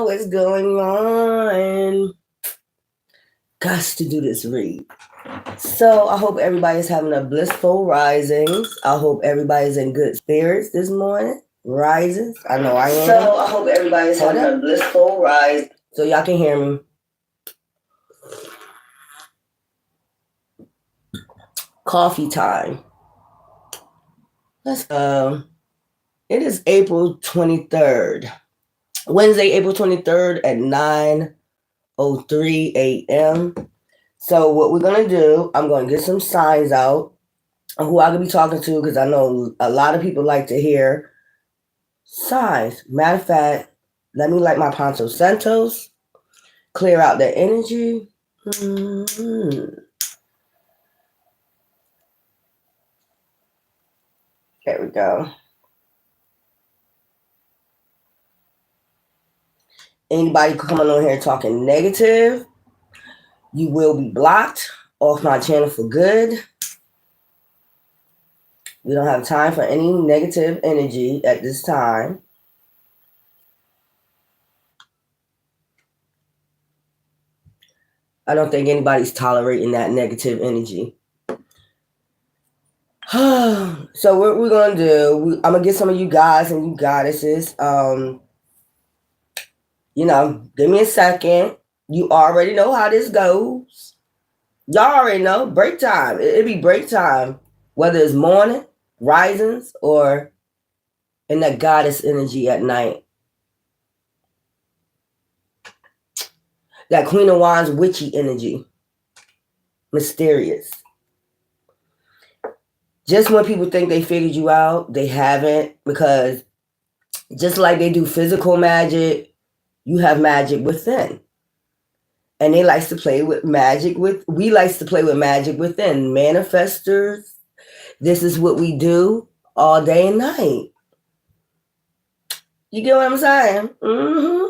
What's going on? Gosh, to do this read. So I hope everybody's having a blissful risings. I hope everybody's in good spirits this morning. Rises. I know I am. So I hope everybody's having a blissful rise. So y'all can hear me. Coffee time. Let's it is April 23rd. Wednesday, April 23rd at 9:03 a.m. So what we're gonna do, I'm gonna get some signs out of who I could be talking to because I know a lot of people like to hear signs. Matter of fact, let me light my Poncho Santos, clear out the energy. Mm-hmm. There we go. Anybody coming on here talking negative, you will be blocked off my channel for good. We don't have time for any negative energy at this time. I don't think anybody's tolerating that negative energy. So what we're going to do, I'm going to get some of you guys and you goddesses, give me a second. You already know how this goes. Y'all already know. Break time. It'll be break time. Whether it's morning, risings, or in that goddess energy at night. That Queen of Wands witchy energy. Mysterious. Just when people think they figured you out, they haven't, because just like they do physical magic, you have magic within. And they likes to play with magic we likes to play with magic within. Manifestors, this is what we do all day and night. You get what I'm saying? Mm-hmm.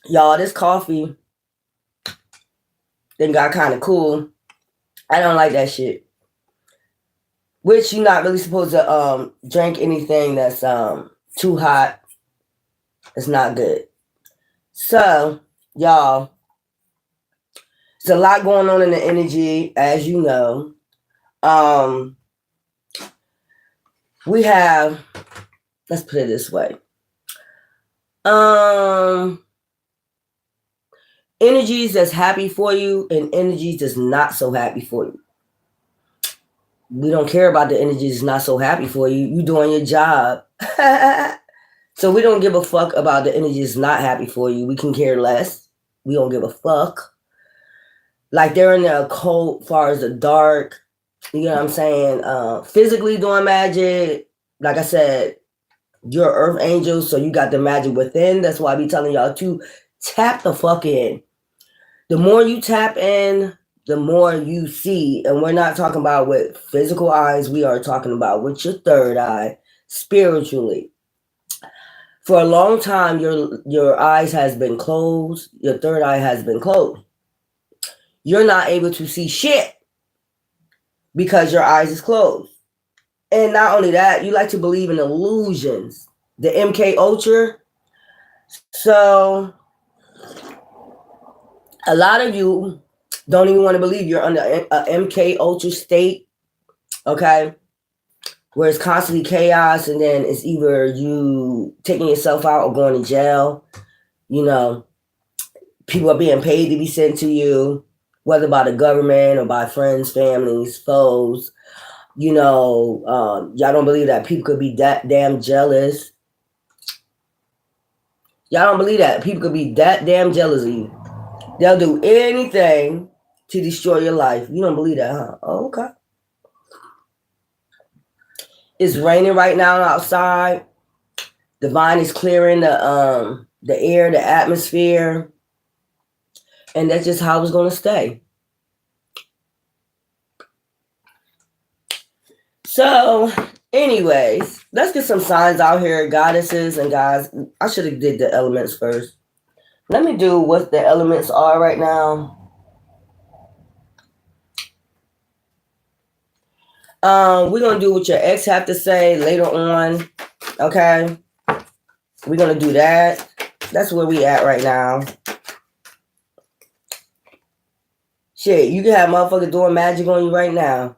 Y'all, this coffee then got kind of cool. I don't like that shit. Which you're not really supposed to drink anything that's too hot. It's not good. So, y'all, there's a lot going on in the energy, as you know. We have, let's put it this way. Energies that's happy for you and energies that's not so happy for you. We don't care about the energies that's not so happy for you. You doing your job. So we don't give a fuck about the energies not happy for you. We can care less. We don't give a fuck. Like they're in the occult, far as the dark. You know what I'm saying? Physically doing magic. Like I said, you're earth angels, so you got the magic within. That's why I be telling y'all to tap the fuck in. The more you tap in, the more you see. And we're not talking about with physical eyes. We are talking about with your third eye, spiritually. For a long time, your eyes has been closed. Your third eye has been closed. You're not able to see shit because your eyes is closed. And not only that, you like to believe in illusions. The MK Ultra. So a lot of you don't even want to believe you're under a MK Ultra state. Okay. Where it's constantly chaos, and then it's either you taking yourself out or going to jail. You know, people are being paid to be sent to you, whether by the government or by friends, families, foes. You know, y'all don't believe that people could be that damn jealous. Y'all don't believe that people could be that damn jealous of you. They'll do anything to destroy your life. You don't believe that, huh? Oh, okay. It's raining right now outside. Divine is clearing the air, the atmosphere. And that's just how it's going to stay. So, anyways, let's get some signs out here, goddesses and guys. I should have did the elements first. Let me do what the elements are right now. We're going to do what your ex have to say later on. Okay? We're going to do that. That's where we at right now. Shit, you can have motherfuckers doing magic on you right now.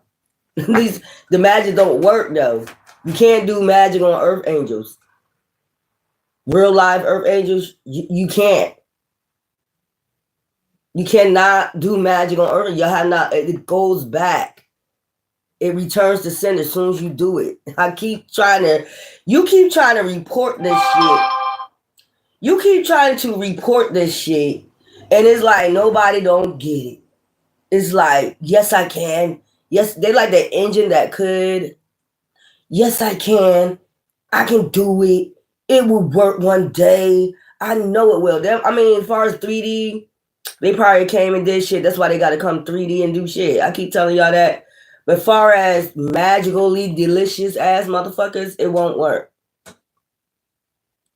At least the magic don't work, though. You can't do magic on earth angels. Real live earth angels, you can't. You cannot do magic on earth. You have not. It goes back. It returns to sender as soon as you do it. You keep trying to report this shit. You keep trying to report this shit, and it's like nobody don't get it. It's like, yes, I can. Yes, they like the engine that could. Yes, I can. I can do it. It will work one day. I know it will. I mean, as far as 3D, they probably came and did shit. That's why they got to come 3D and do shit. I keep telling y'all that. But as far as magically delicious ass motherfuckers, it won't work.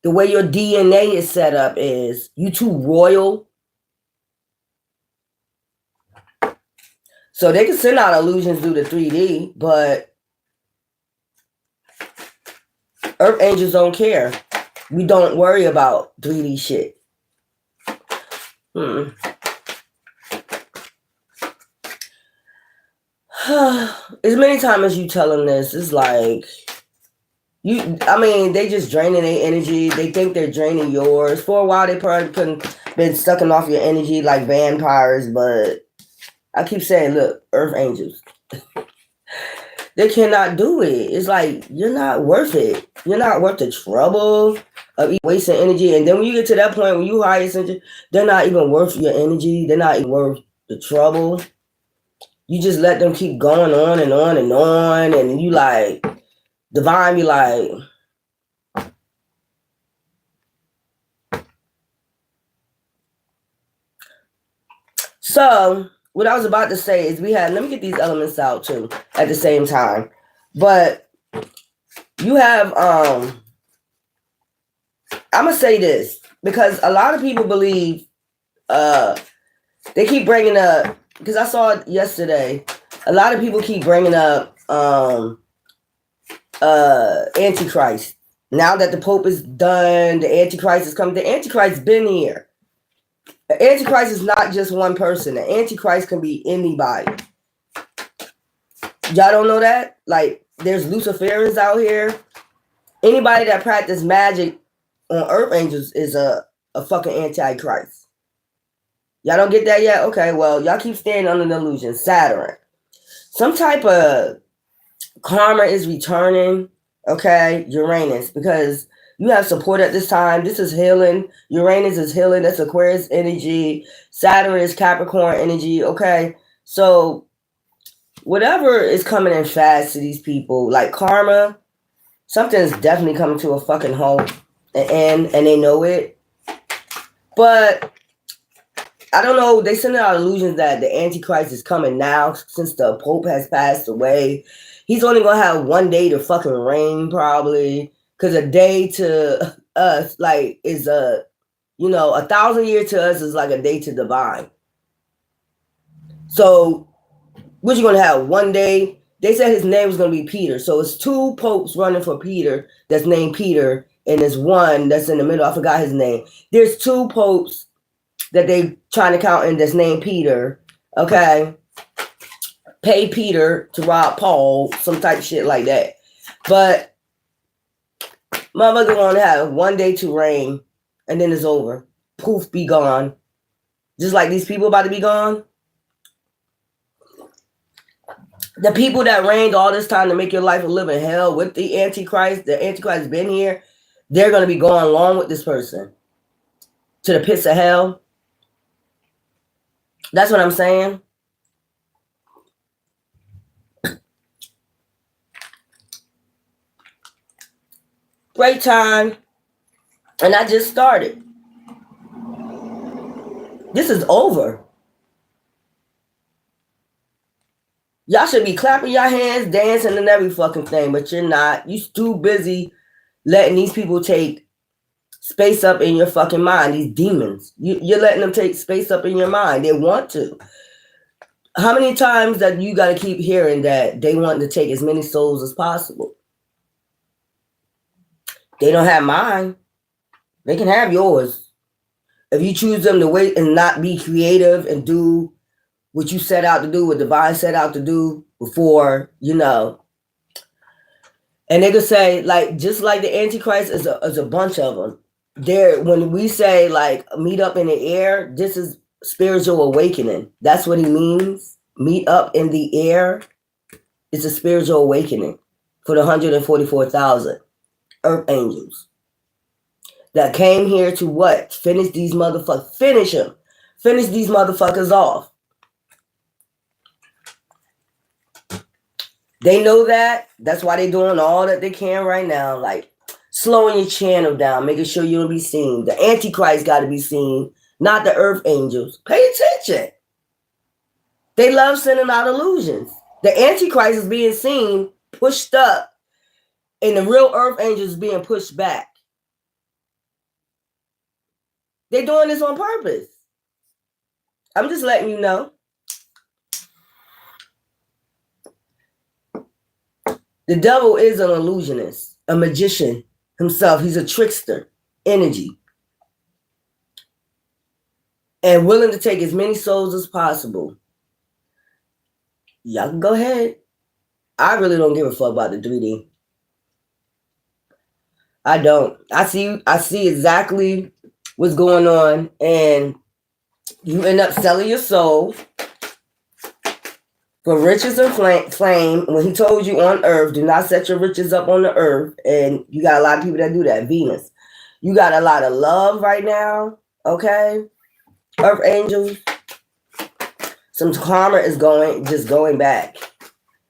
The way your DNA is set up is you too royal. So they can send out illusions through the 3D, but Earth angels don't care. We don't worry about 3D shit. As many times as you tell them this, it's like they just draining their energy. They think they're draining yours. For a while, they probably couldn't been sucking off your energy like vampires, but I keep saying, look, Earth angels. They cannot do it. It's like, you're not worth it. You're not worth the trouble of wasting energy. And then when you get to that point when you hire something, they're not even worth your energy. They're not even worth the trouble. You just let them keep going on and on and on. And you like, divine be like, so what I was about to say is let me get these elements out too at the same time. But you have, I'm going to say this because a lot of people believe, they keep bringing up, because I saw it yesterday, a lot of people keep bringing up Antichrist. Now that the Pope is done, the Antichrist is coming. The Antichrist's been here. The Antichrist is not just one person. The Antichrist can be anybody. Y'all don't know that? Like, there's Luciferians out here. Anybody that practices magic on Earth Angels is a fucking Antichrist. Y'all don't get that yet? Okay, well, y'all keep staying under the illusion. Saturn. Some type of karma is returning. Okay, Uranus, because you have support at this time. This is healing. Uranus is healing. That's Aquarius energy. Saturn is Capricorn energy. Okay, so whatever is coming in fast to these people, like karma, something is definitely coming to a fucking halt and they know it. But I don't know. They send out illusions that the Antichrist is coming now since the Pope has passed away. He's only going to have one day to fucking reign probably. Because a day to us, like, is 1,000 years to us is like a day to divine. So, what you going to have? One day? They said his name was going to be Peter. So, it's two popes running for Peter that's named Peter. And there's one that's in the middle. I forgot his name. There's two popes that they trying to count in that's named Peter. Okay? Pay Peter to rob Paul. Some type of shit like that. But motherfucker want to have one day to reign, and then it's over. Poof, be gone. Just like these people about to be gone. The people that reigned all this time to make your life a living hell with the Antichrist has been here, they're going to be going along with this person to the pits of hell. That's what I'm saying. Great time. And I just started. This is over. Y'all should be clapping your hands, dancing, and every fucking thing, but you're not. You're too busy letting these people take space up in your fucking mind, these demons. You're letting them take space up in your mind. They want to. How many times that you got to keep hearing that they want to take as many souls as possible? They don't have mine. They can have yours. If you choose them to wait and not be creative and do what you set out to do, what divine set out to do before, you know. And they could say, like, just like the Antichrist is a bunch of them. There, when we say like meet up in the air, this is spiritual awakening. That's what he means. Meet up in the air. It's a spiritual awakening for the 144,000 earth angels that came here to what? Finish these motherfuckers. Finish them. Finish these motherfuckers off. They know that. That's why they're doing all that they can right now. Like slowing your channel down, making sure you don't be seen. The Antichrist got to be seen, not the earth angels. Pay attention. They love sending out illusions. The Antichrist is being seen, pushed up, and the real earth angels is being pushed back. They're doing this on purpose. I'm just letting you know. The devil is an illusionist, a magician himself. He's a trickster, energy. And willing to take as many souls as possible. Y'all can go ahead. I really don't give a fuck about the 3D. I don't. I see exactly what's going on, and you end up selling your soul for riches and flame. When he told you on earth, do not set your riches up on the earth, and you got a lot of people that do that. Venus, you got a lot of love right now, okay? Earth angels, some karma is going back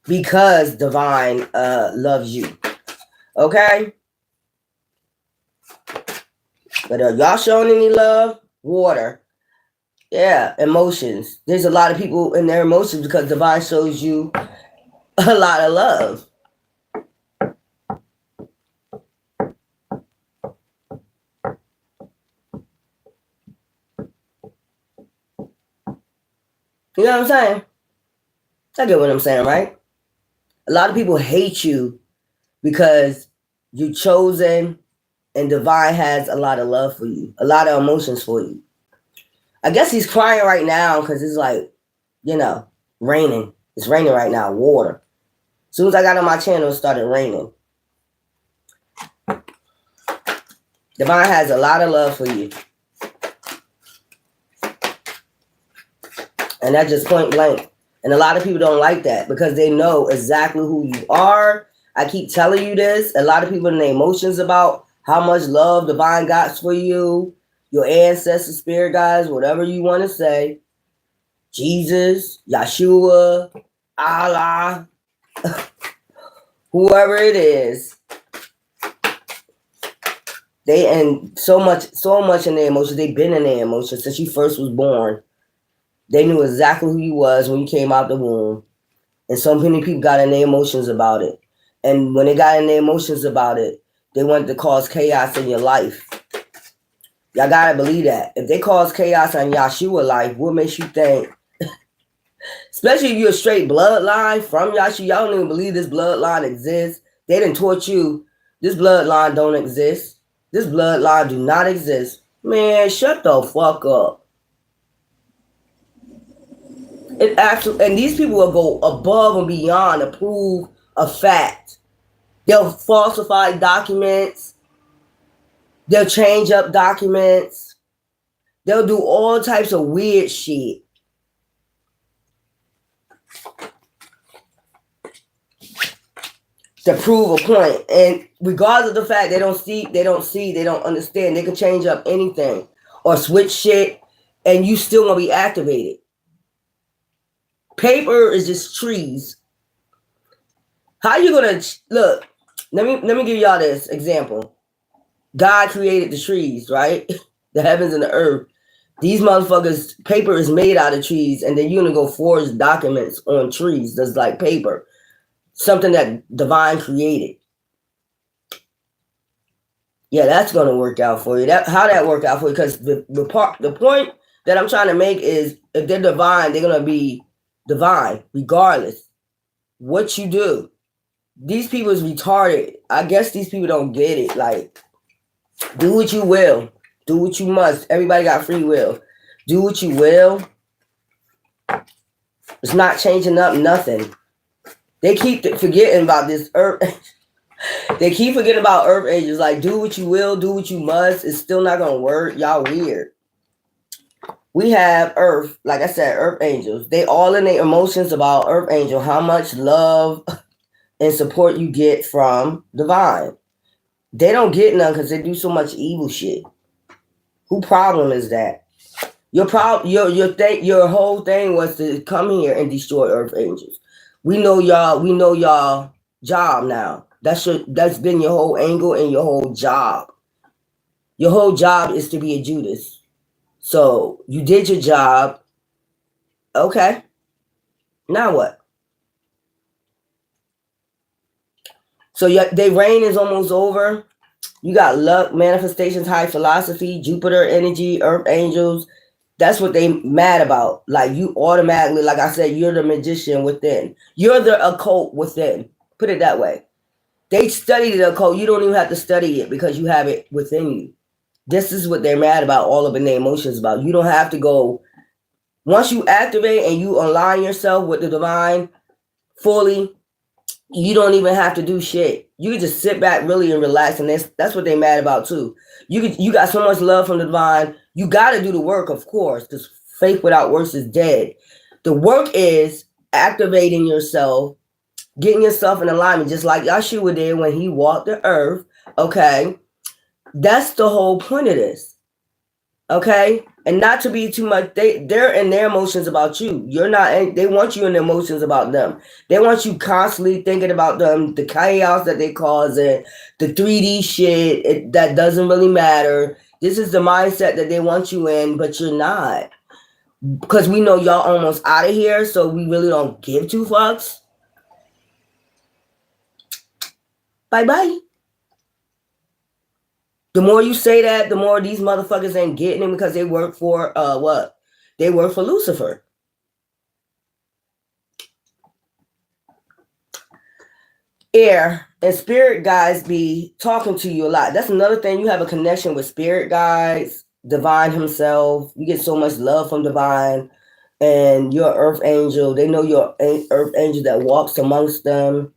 because divine loves you, okay? But are y'all showing any love? Water. Yeah, emotions. There's a lot of people in their emotions because divine shows you a lot of love. You know what I'm saying? I get what I'm saying, right? A lot of people hate you because you're chosen and divine has a lot of love for you, a lot of emotions for you. I guess he's crying right now because it's like, you know, raining. It's raining right now, water. As soon as I got on my channel, it started raining. Divine has a lot of love for you. And that's just point blank. And a lot of people don't like that because they know exactly who you are. I keep telling you this. A lot of people in their emotions about how much love divine got for you, your ancestors, spirit guides, whatever you want to say. Jesus, Yeshua, Allah, whoever it is. They and so much in their emotions. They've been in their emotions since you first was born. They knew exactly who you was when you came out the womb. And so many people got in their emotions about it. And when they got in their emotions about it, they wanted to cause chaos in your life. Y'all gotta believe that. If they cause chaos in Yeshua life, what makes you think? Especially if you're a straight bloodline from Yeshua, y'all don't even believe this bloodline exists. They done taught you this bloodline don't exist. This bloodline do not exist. Man, shut the fuck up. It actually, and these people will go above and beyond to prove a fact. They'll falsify documents. They'll change up documents. They'll do all types of weird shit. To prove a point. And regardless of the fact they don't see, they don't understand, they can change up anything or switch shit and you still gonna be activated. Paper is just trees. How you gonna look? Let me give y'all this example. God created the trees, right? The heavens and the earth. These motherfuckers, paper is made out of trees, and then you're gonna go forge documents on trees that's like paper. Something that divine created. Yeah, that's gonna work out for you. How that work out for you? Because the point that I'm trying to make is if they're divine, they're gonna be divine, regardless what you do. These people is retarded. I guess these people don't get it. Like, Do what you will. Do what you must. Everybody got free will. Do what you will. It's not changing up nothing. They keep forgetting about this earth. They keep forgetting about earth angels. Like, do what you will, do what you must. It's still not gonna work. Y'all weird. We have earth, like I said, earth angels. They all in their emotions about earth angel. How much love and support you get from divine. They don't get none because they do so much evil shit. Who problem is that? Your problem, your whole thing was to come here and destroy earth angels. We know y'all. We know y'all job now. That's been your whole angle and your whole job. Your whole job is to be a Judas. So you did your job. Okay. Now what? So their reign is almost over. You got luck, manifestations, high philosophy, Jupiter energy, earth angels. That's what they mad about. Like, you automatically, like I said, you're the magician within. You're the occult within. Put it that way. They study the occult. You don't even have to study it because you have it within you. This is what they're mad about, all up in their emotions about. You don't have to go. Once you activate and you align yourself with the divine fully, you don't even have to do shit. You can just sit back really and relax, and that's what they mad about too. You got so much love from the divine. You got to do the work, of course, because faith without works is dead. The work is activating yourself, getting yourself in alignment, just like Yeshua did when he walked the earth. Okay, that's the whole point of this. Okay, and not to be too much. They're in their emotions about you. You're not. They want you in their emotions about them. They want you constantly thinking about them, the chaos that they cause, and the 3D shit that doesn't really matter. This is the mindset that they want you in, but you're not, because we know y'all almost out of here, so we really don't give two fucks. Bye bye. The more you say that, the more these motherfuckers ain't getting it, because they work for what? They work for Lucifer. Air and spirit guides be talking to you a lot. That's another thing. You have a connection with spirit guides, divine himself. You get so much love from divine, and your earth angel. They know your earth angel that walks amongst them,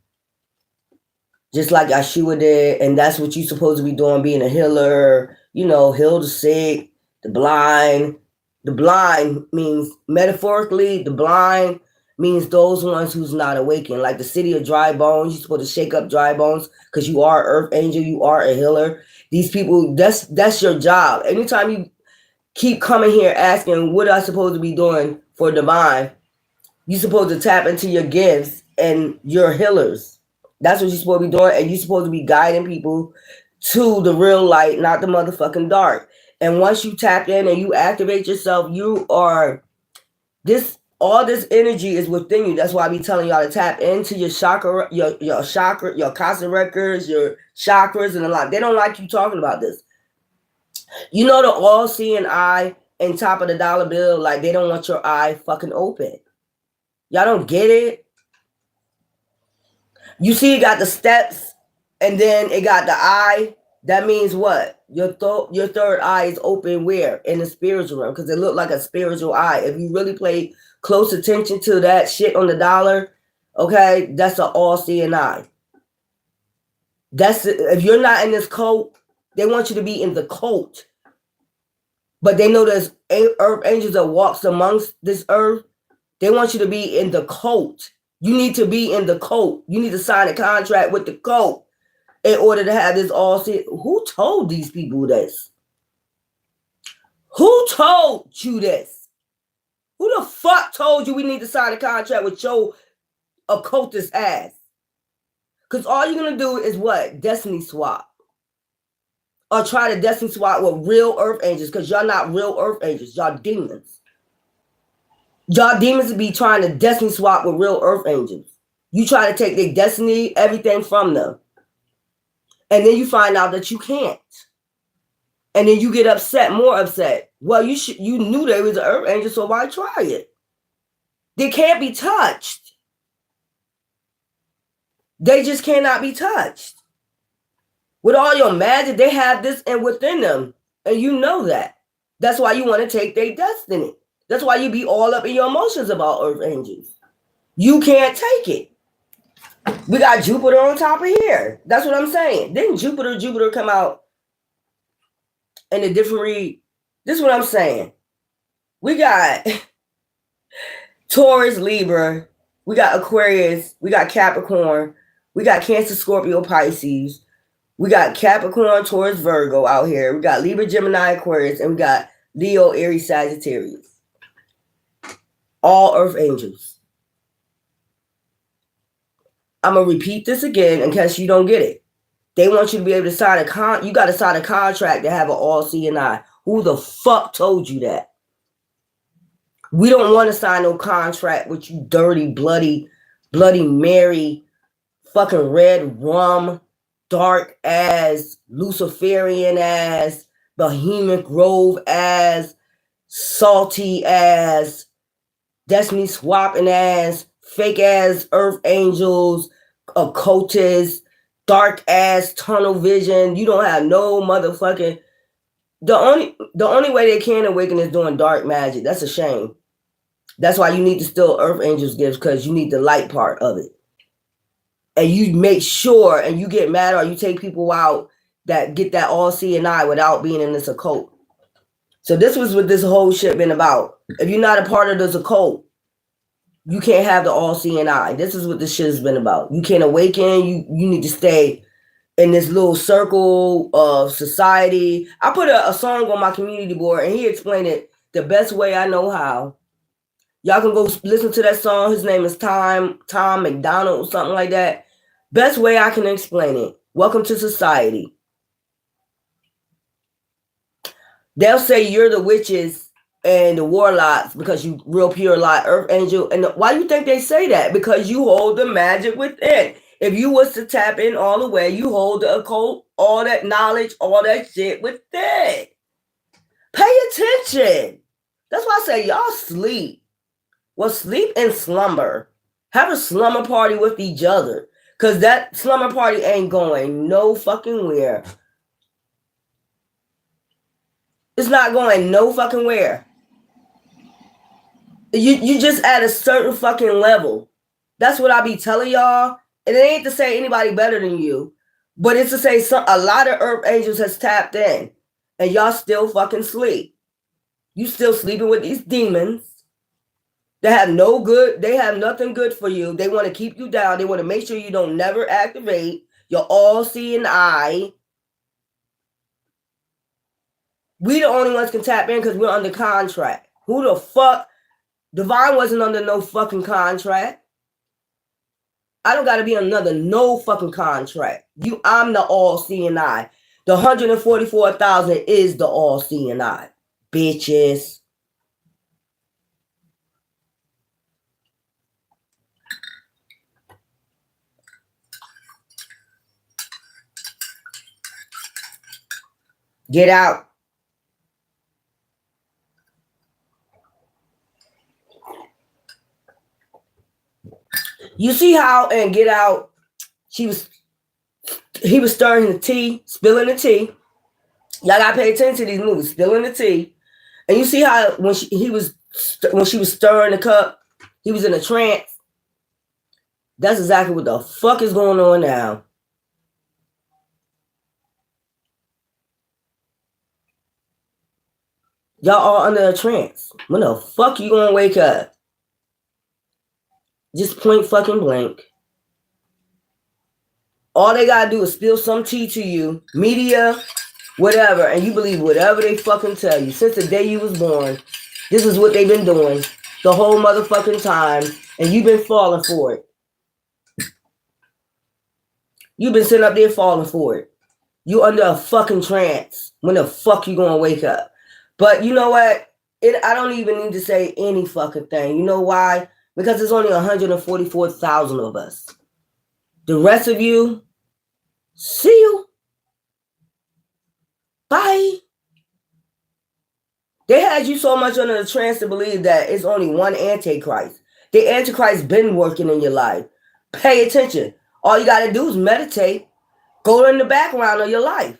just like Yeshua did. And that's what you're supposed to be doing, being a healer. You know, heal the sick, the blind. The blind means, metaphorically, the blind means those ones who's not awakened. Like the city of dry bones, you're supposed to shake up dry bones because you are earth angel, you are a healer. These people, that's your job. Anytime you keep coming here asking, what am I supposed to be doing for divine, you're supposed to tap into your gifts and your healers. That's what you're supposed to be doing, and you're supposed to be guiding people to the real light, not the motherfucking dark. And once you tap in and you activate yourself, you are all this energy is within you. That's why I be telling y'all to tap into your chakra, your chakra, your Akasha records, your chakras, and a lot. They don't like you talking about this. You know, the all-seeing eye and top of the dollar bill, like, they don't want your eye fucking open. Y'all don't get it? You see, it got the steps, and then it got the eye. That means what? Your third eye is open where? In the spiritual realm, because it looked like a spiritual eye. If you really pay close attention to that shit on the dollar, okay, that's an all-seeing eye. If you're not in this cult, they want you to be in the cult. But they know there's earth angels that walks amongst this earth. They want you to be in the cult. You need to be in the cult. You need to sign a contract with the cult in order to have this all see. Who told these people this? Who told you this? Who the fuck told you we need to sign a contract with your occultist ass? Because all you're going to do is what? Destiny swap. Or try to destiny swap with real earth angels, because y'all not real earth angels. Y'all demons. Y'all demons be trying to destiny swap with real earth angels. You try to take their destiny, everything from them. And then you find out that you can't. And then you get upset, more upset. Well, you knew there was an earth angel, so why try it? They can't be touched. They just cannot be touched. With all your magic, they have this and within them. And you know that. That's why you want to take their destiny. That's why you be all up in your emotions about earth angels. You can't take it. We got Jupiter on top of here. That's what I'm saying. Didn't Jupiter come out in a different read? This is what I'm saying. We got Taurus, Libra. We got Aquarius. We got Capricorn. We got Cancer, Scorpio, Pisces. We got Capricorn, Taurus, Virgo out here. We got Libra, Gemini, Aquarius. And we got Leo, Aries, Sagittarius. All earth angels. I'm going to repeat this again in case you don't get it. They want you to be able to sign you got to sign a contract to have an all seeing eye. Who the fuck told you that? We don't want to sign no contract with you dirty, bloody Mary, fucking red rum, dark ass, Luciferian ass, Bohemian Grove ass, salty ass, Destiny swapping ass, fake ass earth angels, occultists, dark ass tunnel vision. You don't have no motherfucking. The only way they can awaken is doing dark magic. That's a shame. That's why you need to steal earth angels gifts, because you need the light part of it. And you make sure, and you get mad or you take people out that get that all seeing eye without being in this occult. So this was what this whole shit been about. If you're not a part of this occult, you can't have the all seeing eye. This is what this shit has been about. You can't awaken. You need to stay in this little circle of society. I put a song on my community board, and he explained it the best way I know how. Y'all can go listen to that song. His name is Tom McDonald or something like that. Best way I can explain it. Welcome to society. They'll say you're the witches and the warlocks because you real pure light earth angel. And why do you think they say that? Because you hold the magic within. If you was to tap in all the way, you hold the occult, all that knowledge, all that shit within. Pay attention. That's why I say y'all sleep. Well, sleep and slumber. Have a slumber party with each other. Because that slumber party ain't going no fucking where. It's not going no fucking where. You just at a certain fucking level. That's what I be telling y'all. And it ain't to say anybody better than you. But it's to say a lot of earth angels has tapped in. And y'all still fucking sleep. You still sleeping with these demons. They have nothing good for you. They want to keep you down. They want to make sure you don't never activate your all-seeing eye. We the only ones can tap in because we're under contract. Who the fuck? Divine wasn't under no fucking contract. I don't got to be under no fucking contract. I'm the all-seeing eye. The 144,000 is the all-seeing eye. Bitches. Get out. You see how in Get Out, he was stirring the tea, spilling the tea. Y'all gotta pay attention to these movies, spilling the tea. And you see how when she was stirring the cup, he was in a trance. That's exactly what the fuck is going on now. Y'all all under a trance. When the fuck you gonna wake up? Just point fucking blank. All they gotta do is spill some tea to you, media, whatever, and you believe whatever they fucking tell you. Since the day you was born, this is what they've been doing the whole motherfucking time, and you've been falling for it. You've been sitting up there falling for it. You under a fucking trance. When the fuck you gonna wake up? But you know what? I don't even need to say any fucking thing. You know why? Because there's only 144,000 of us. The rest of you, see you. Bye. They had you so much under the trance to believe that it's only one Antichrist. The Antichrist been working in your life. Pay attention. All you got to do is meditate. Go in the background of your life.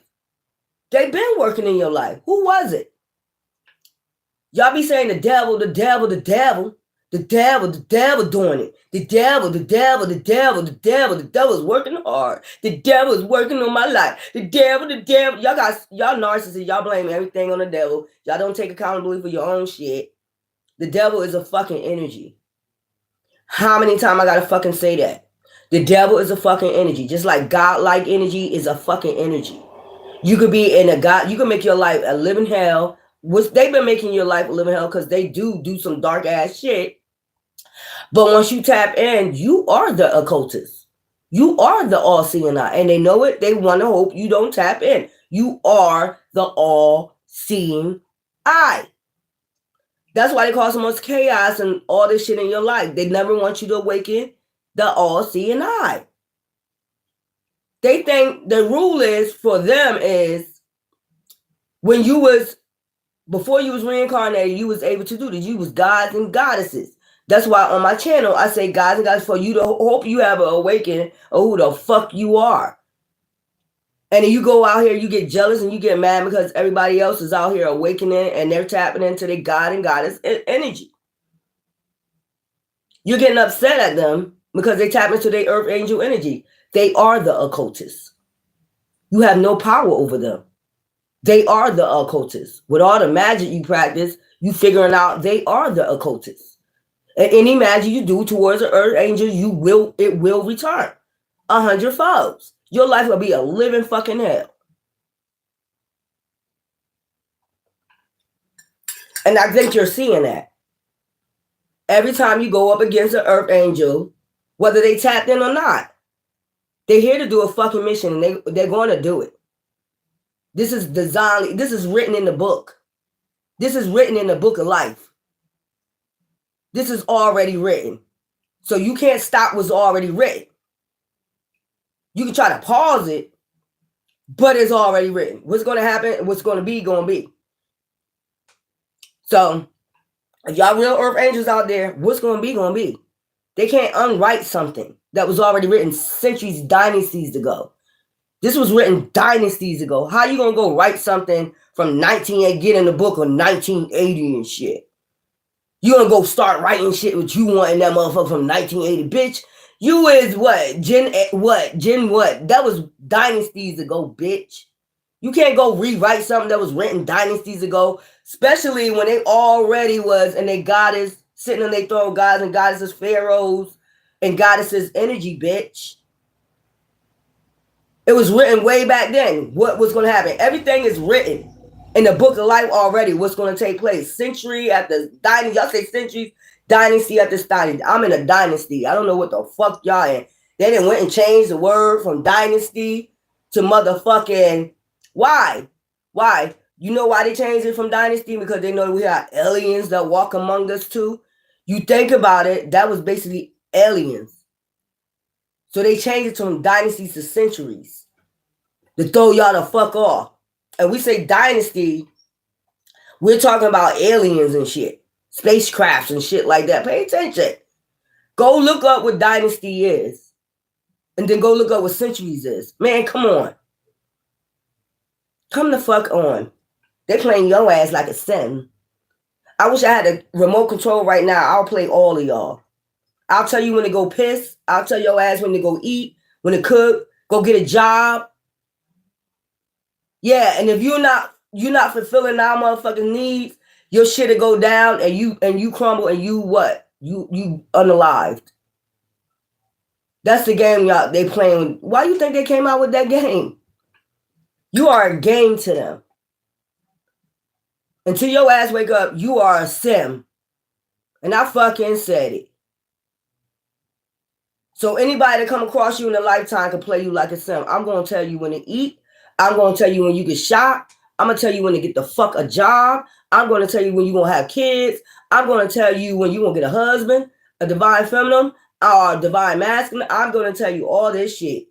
They've been working in your life. Who was it? Y'all be saying the devil, the devil, the devil, the devil, the devil doing it. The devil, the devil, the devil, the devil, the devil's working hard. The devil is working on my life. The devil, the devil. Y'all narcissists, y'all blame everything on the devil. Y'all don't take accountability for your own shit. The devil is a fucking energy. How many times I gotta fucking say that? The devil is a fucking energy. Just like God-like energy is a fucking energy. You could be in a God, you can make your life a living hell. Which they've been making your life a living hell because they do some dark ass shit. But once you tap in, you are the occultist. You are the all-seeing eye. And they know it. They want to hope you don't tap in. You are the all-seeing eye. That's why they cause so much chaos and all this shit in your life. They never want you to awaken the all-seeing eye. They think the rule is for them is when you was before you was reincarnated, you was able to do this. You was gods and goddesses. That's why on my channel, I say gods and goddesses for you to hope you have an awakening of who the fuck you are. And then you go out here, you get jealous and you get mad because everybody else is out here awakening and they're tapping into their god and goddess energy. You're getting upset at them because they tap into their earth angel energy. They are the occultists. You have no power over them. They are the occultists. With all the magic you practice, you figuring out they are the occultists. And any magic you do towards an earth angel, it will return 100-fold. Your life will be a living fucking hell. And I think you're seeing that. Every time you go up against an earth angel, whether they tapped in or not, they're here to do a fucking mission and they're going to do it. This is designed, this is written in the book. This is written in the book of life. This is already written. So you can't stop what's already written. You can try to pause it, but it's already written. What's going to happen, what's going to be, going to be. So if y'all real earth angels out there, what's going to be, going to be. They can't unwrite something that was already written centuries, dynasties ago. This was written dynasties ago. How you gonna go write something from 1980, get in the book of 1980 and shit? You gonna go start writing shit what you want in that motherfucker from 1980, bitch? You is what? Gen what? That was dynasties ago, bitch. You can't go rewrite something that was written dynasties ago, especially when they already was and they goddess sitting on their throne, gods and goddesses, pharaohs and goddesses energy, bitch. It was written way back then. What was going to happen? Everything is written in the book of life already. What's going to take place? Century after dynasty. Y'all say centuries. Dynasty after dynasty. I'm in a dynasty. I don't know what the fuck y'all in. They didn't went and changed the word from dynasty to motherfucking. Why? Why? You know why they changed it from dynasty? Because they know we have aliens that walk among us too. You think about it. That was basically aliens. So they changed it from dynasties to centuries to throw y'all the fuck off. And we say dynasty, we're talking about aliens and shit, spacecrafts and shit like that. Pay attention. Go look up what dynasty is, and then go look up what centuries is. Man, come on. Come the fuck on. They playing your ass like a sim. I wish I had a remote control right now. I'll play all of y'all. I'll tell you when to go piss. I'll tell your ass when to go eat, when to cook, go get a job. Yeah, and if you're not fulfilling our motherfucking needs, your shit'll go down and you crumble and you what? You unalived. That's the game y'all they playing. Why you think they came out with that game? You are a game to them. Until your ass wake up, you are a sim. And I fucking said it. So anybody that come across you in a lifetime can play you like a sim. I'm going to tell you when to eat. I'm going to tell you when you get shot. I'm going to tell you when to get the fuck a job. I'm going to tell you when you're going to have kids. I'm going to tell you when you're going to get a husband, a divine feminine, or a divine masculine. I'm going to tell you all this shit.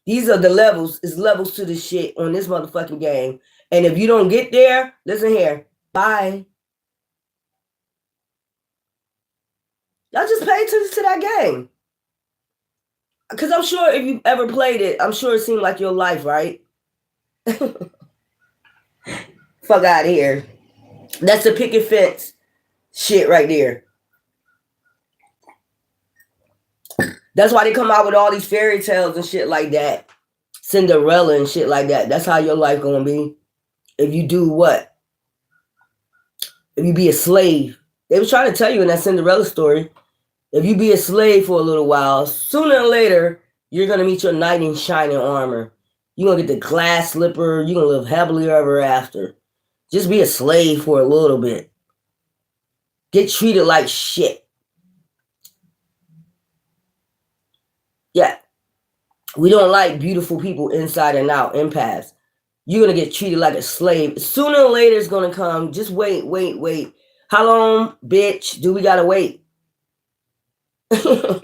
These are the levels. It's levels to this shit on this motherfucking game. And if you don't get there, listen here. Bye. Y'all just pay attention to that game. Because I'm sure if you ever played it, I'm sure it seemed like your life, right? Fuck out of here. That's the picket fence shit right there. That's why they come out with all these fairy tales and shit like that. Cinderella and shit like that. That's how your life gonna be. If you do what? If you be a slave. They was trying to tell you in that Cinderella story. If you be a slave for a little while, sooner or later, you're gonna meet your knight in shining armor. You're gonna get the glass slipper. You're gonna live happily ever after. Just be a slave for a little bit. Get treated like shit. Yeah. We don't like beautiful people inside and out, empaths. You're going to get treated like a slave. Sooner or later, it's going to come. Just wait. How long, bitch, do we got to wait? How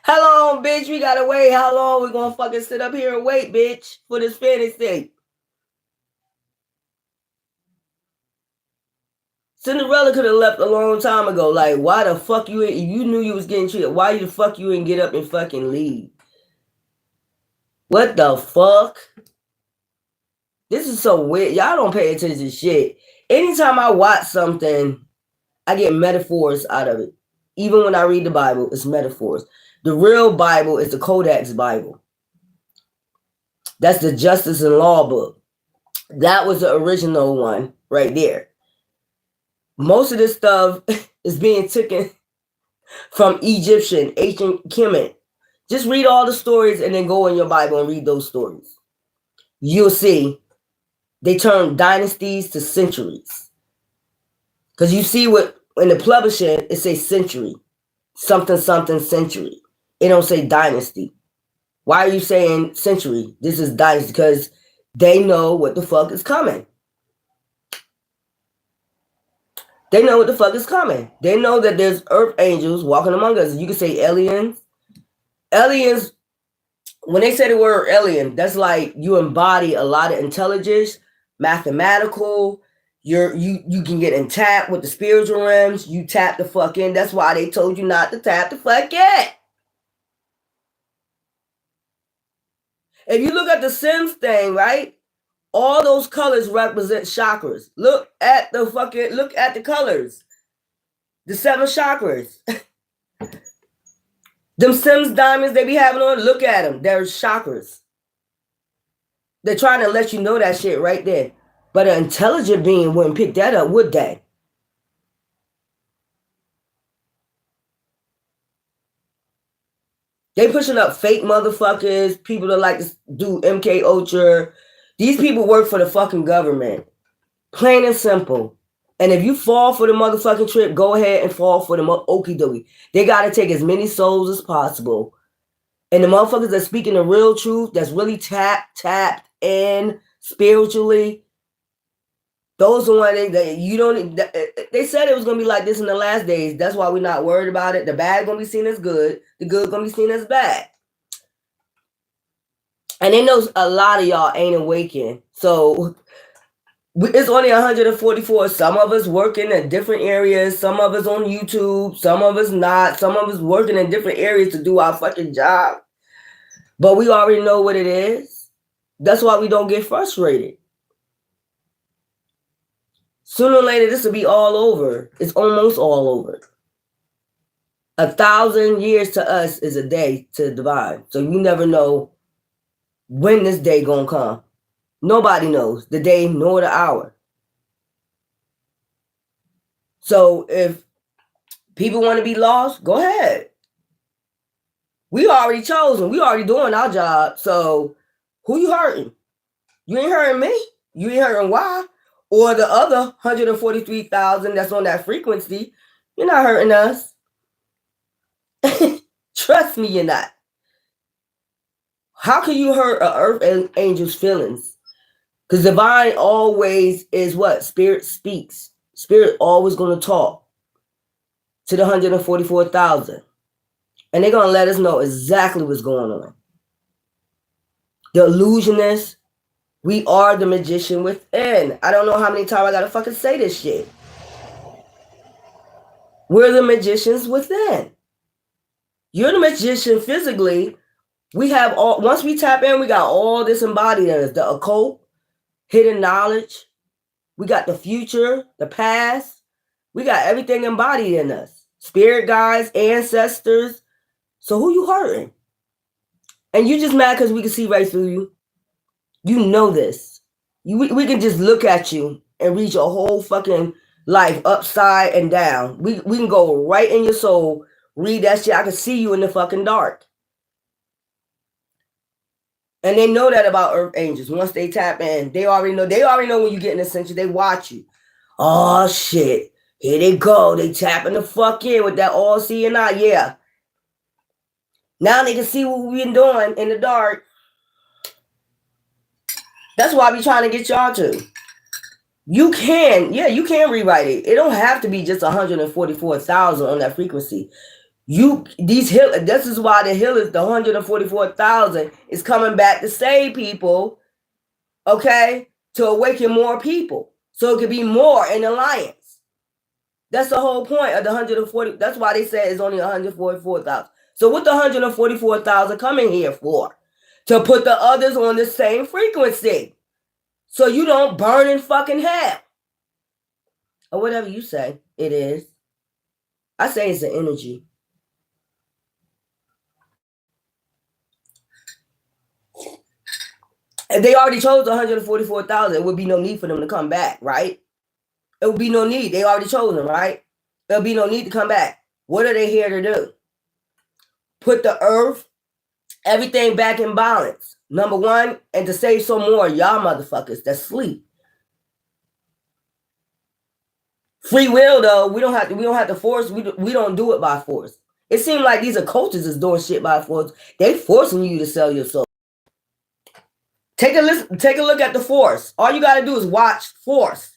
long, bitch, we got to wait? How long we going to fucking sit up here and wait, bitch, for this fantasy? Cinderella could have left a long time ago. Like, why the fuck you, if you knew you was getting treated, why the fuck you didn't get up and fucking leave? What the fuck? This is so weird. Y'all don't pay attention to shit. Anytime I watch something, I get metaphors out of it. Even when I read the Bible, it's metaphors. The real Bible is the Codex Bible. That's the Justice and Law book. That was the original one right there. Most of this stuff is being taken from Egyptian, ancient Kemet. Just read all the stories and then go in your Bible and read those stories. You'll see they turn dynasties to centuries. Because you see what, in the publishing, it says century. Something century. It don't say dynasty. Why are you saying century? This is dynasty. Because they know what the fuck is coming. They know what the fuck is coming. They know that there's earth angels walking among us. You can say aliens. Aliens, when they say the word alien, that's like you embody a lot of intelligence, mathematical. You can get in tap with the spiritual realms. You tap the fuck in. That's why they told you not to tap the fuck in. If you look at the Sims thing, right? All those colors represent chakras. Look at the colors. The 7 chakras. Them Sims diamonds they be having on, look at them. They're chakras. They're trying to let you know that shit right there. But an intelligent being wouldn't pick that up, would they? They pushing up fake motherfuckers, people that like to do MK Ultra. These people work for the fucking government. Plain and simple. And if you fall for the motherfucking trip, go ahead and fall for the okie dokie. They got to take as many souls as possible. And the motherfuckers that speaking the real truth, that's really tapped in spiritually, those are one that you don't. They said it was gonna be like this in the last days. That's why we're not worried about it. The bad gonna be seen as good. The good gonna be seen as bad. And they know a lot of y'all ain't awakened. So it's only 144. Some of us working in different areas. Some of us on YouTube. Some of us not. Some of us working in different areas to do our fucking job. But we already know what it is. That's why we don't get frustrated. Sooner or later, this will be all over. It's almost all over. 1,000 years to us is a day to the divine. So you never know when this day gonna come. Nobody knows the day nor the hour. So if people want to be lost, go ahead. We already chosen. We already doing our job. So who you hurting? You ain't hurting me. You ain't hurting why? Or the other 143,000 that's on that frequency. You're not hurting us. Trust me, you're not. How can you hurt an earth angel's feelings? Because divine always is what? Spirit speaks. Spirit always going to talk to the 144,000. And they're going to let us know exactly what's going on. The illusionist, we are the magician within. I don't know how many times I got to fucking say this shit. We're the magicians within. You're the magician physically. We have all, once we tap in, we got all this embodied in us. The occult, hidden knowledge. We got the future, the past. We got everything embodied in us. Spirit guides, ancestors. So who you hurting? And you just mad because we can see right through you. You know this. We can just look at you and read your whole fucking life upside and down. We can go right in your soul, read that shit. I can see you in the fucking dark. And they know that about Earth Angels. Once they tap in, they already know. They already know when you get in Ascension. They watch you. Oh shit. Here they go. They tapping the fuck in with that all seeing eye. Yeah. Now they can see what we've been doing in the dark. That's why I be trying to get y'all to. You can rewrite it. It don't have to be just 144,000 on that frequency. This is why the healers, the 144,000 is coming back to save people, okay, to awaken more people, so it could be more in alliance. That's the whole point of the 140. That's why they say it's only 144,000. So what the 144,000 coming here for? To put the others on the same frequency, so you don't burn in fucking hell, or whatever you say it is. I say it's an energy. If they already chose 144,000, it would be no need for them to come back, right? It would be no need. They already chose them, right? There'll be no need to come back. What are they here to do? Put the earth, everything back in balance. Number one, and to save some more y'all motherfuckers that sleep. Free will, though, we don't have to force. We don't do it by force. It seems like these occultists is doing shit by force. They forcing you to sell your soul. Take a look at the force. All you got to do is watch force.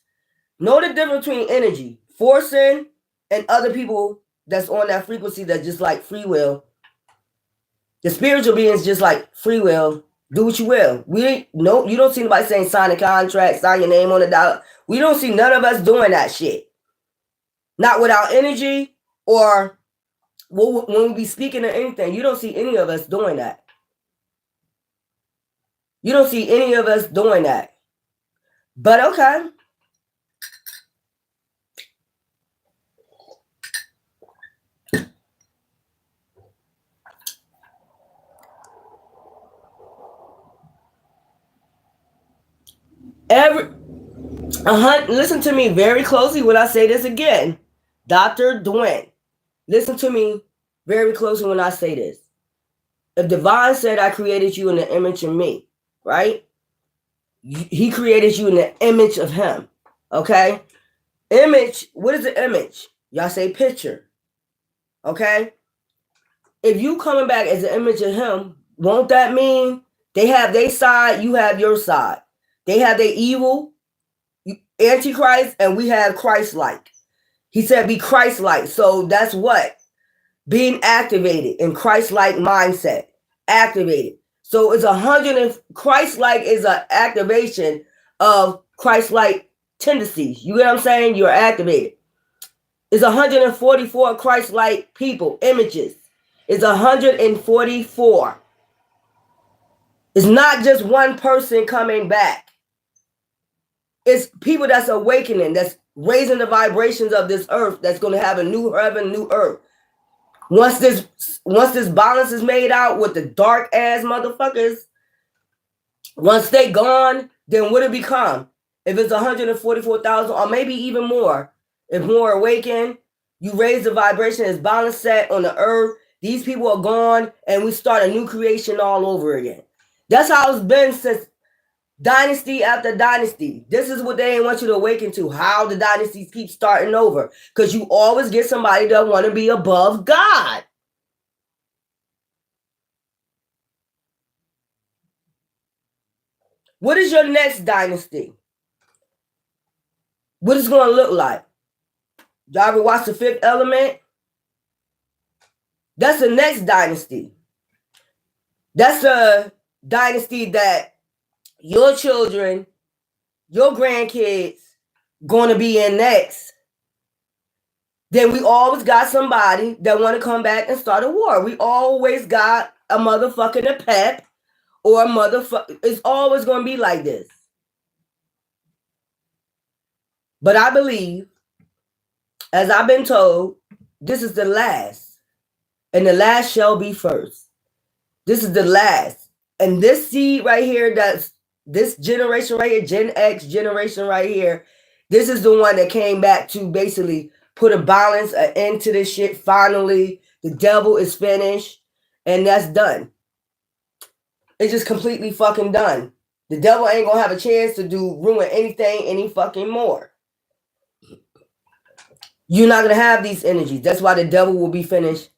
Know the difference between energy, forcing, and other people that's on that frequency that just like free will. The spiritual beings just like free will. Do what you will. You don't see nobody saying sign a contract, sign your name on the dollar. We don't see none of us doing that shit. Not without energy, or when we be speaking of anything. You don't see any of us doing that. You don't see any of us doing that. But okay. Listen to me very closely when I say this again. Dr. Dwayne, listen to me very closely when I say this. If Divine said, I created you in the image of me, right? He created you in the image of him, okay? Image, what is the image? Y'all say picture, okay? If you coming back as an image of him, won't that mean they have their side, you have your side? They have their evil, Antichrist, and we have Christ-like. He said be Christ-like. So that's what? Being activated in Christ-like mindset. Activated. So it's Christ-like is an activation of Christ-like tendencies. You get what I'm saying? You're activated. It's 144 Christ-like people, images. It's 144. It's not just one person coming back. It's people that's awakening, that's raising the vibrations of this earth, that's going to have a new heaven, new earth. Once this balance is made out with the dark ass motherfuckers, once they gone, then what it become? If it's 144,000 or maybe even more, if more awaken, you raise the vibration, it's balance set on the earth, these people are gone, and we start a new creation all over again. That's how it's been since dynasty after dynasty. This is what they ain't want you to awaken to, how the dynasties keep starting over. Because you always get somebody that want to be above God. What is your next dynasty? What is it going to look like? Y'all ever watch The Fifth Element? That's the next dynasty. That's a dynasty that your children, your grandkids, going to be in next. then we always got somebody that want to come back and start a war. We always got a motherfucking a pep or a motherfucker. It's always going to be like this. But I believe, as I've been told, this is the last. And the last shall be first. This is the last. And this seed right here, that's this generation right here, Gen X generation right here, this is the one that came back to basically put a balance, an end to this shit. Finally, the devil is finished, and that's done. It's just completely fucking done. The devil ain't gonna have a chance to ruin anything any fucking more. You're not gonna have these energies. That's why the devil will be finished.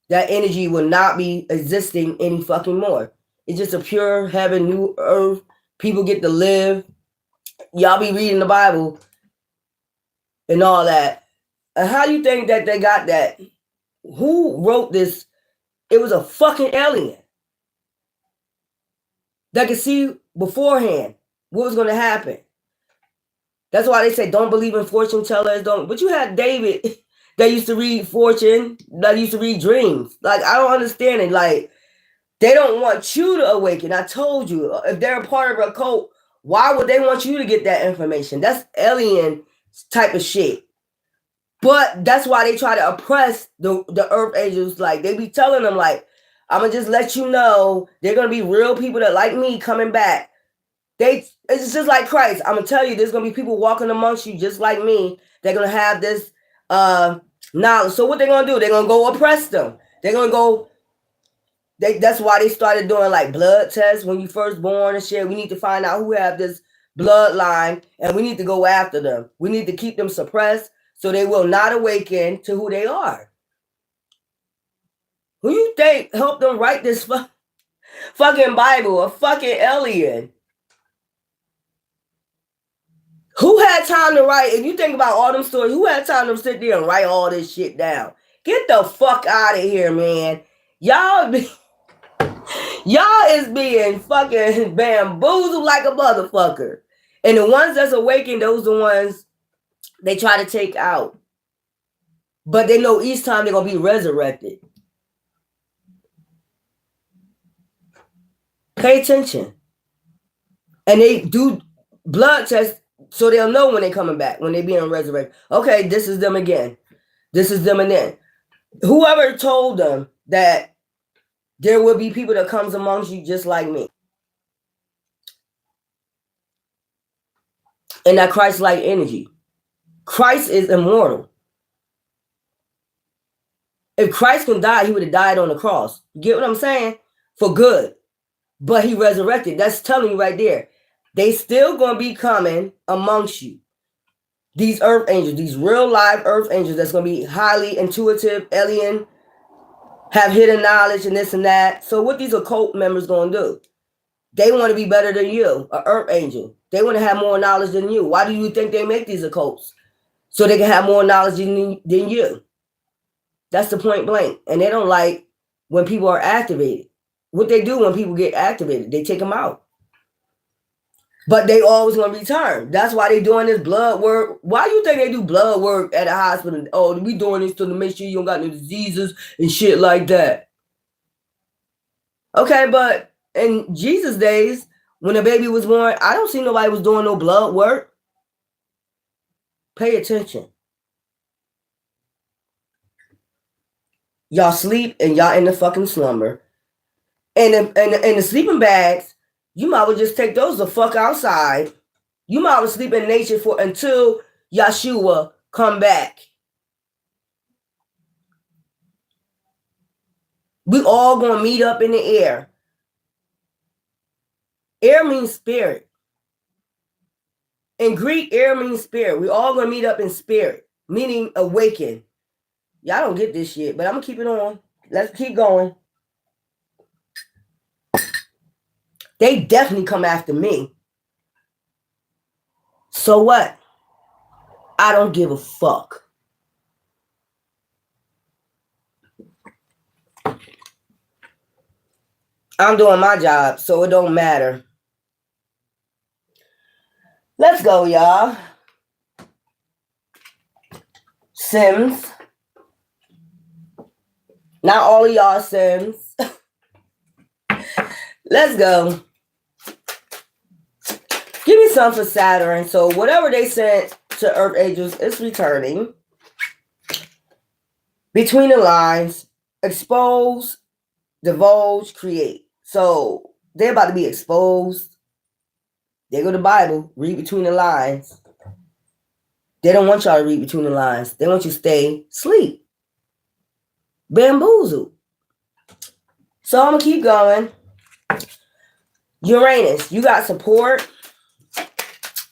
That energy will not be existing any fucking more. It's just a pure heaven, new earth. People get to live. Y'all be reading the Bible and all that. And how do you think that they got that? Who wrote this? It was a fucking alien that could see beforehand what was going to happen. That's why they say don't believe in fortune tellers. Don't. But you had David that used to read fortune, that used to read dreams. Like, I don't understand it. Like, they don't want you to awaken. I told you, if they're a part of a cult, why would they want you to get that information? That's alien type of shit. But that's why they try to oppress the earth angels. Like, they be telling them, like, I'm going to just let you know they're going to be real people that like me coming back. It's just like Christ. I'm going to tell you, there's going to be people walking amongst you just like me. They're going to have this knowledge. So what they're going to do? They're going to go oppress them. They're going to go. That's why they started doing like blood tests when you first born and shit. We need to find out who have this bloodline, and we need to go after them. We need to keep them suppressed so they will not awaken to who they are. Who you think helped them write this fucking Bible? A fucking alien. Who had time to write? If you think about all them stories, who had time to sit there and write all this shit down? Get the fuck out of here, man. Y'all is being fucking bamboozled like a motherfucker. And the ones that's awakened, those are the ones they try to take out. But they know each time they're going to be resurrected. Pay attention. And they do blood tests so they'll know when they're coming back, when they're being resurrected. Okay, this is them again. This is them again. Whoever told them that there will be people that comes amongst you just like me. And that Christ-like energy. Christ is immortal. If Christ can die, he would have died on the cross. You get what I'm saying? For good. But he resurrected. That's telling you right there. They still going to be coming amongst you. These earth angels, these real live earth angels that's going to be highly intuitive, alien, have hidden knowledge and this and that. So what these occult members going to do? They want to be better than you, an earth angel. They want to have more knowledge than you. Why do you think they make these occults? So they can have more knowledge than you. That's the point blank. And they don't like when people are activated. What they do when people get activated, they take them out. But they always want to return. That's why they doing this blood work. Why you think they do blood work at a hospital? Oh, we doing this to make sure you don't got no diseases and shit like that. Okay, but in Jesus' days, when the baby was born, I don't see nobody was doing no blood work. Pay attention. Y'all sleep and y'all in the fucking slumber. And the sleeping bags, you might well just take those the fuck outside. You might well sleep in nature until Yeshua come back. We all gonna meet up in the air. Air means spirit. In Greek, air means spirit. We all gonna meet up in spirit, meaning awaken. Y'all don't get this shit, but I'm gonna keep it on. Let's keep going. They definitely come after me. So what? I don't give a fuck. I'm doing my job, so it don't matter. Let's go, y'all. Sims. Not all of y'all Sims. Let's go. Give me some for Saturn. So whatever they sent to Earth Angels is returning. Between the lines, expose, divulge, create. So they're about to be exposed. They go to the Bible, read between the lines. They don't want y'all to read between the lines. They want you to stay asleep. Bamboozled. So I'm going to keep going. Uranus, you got support.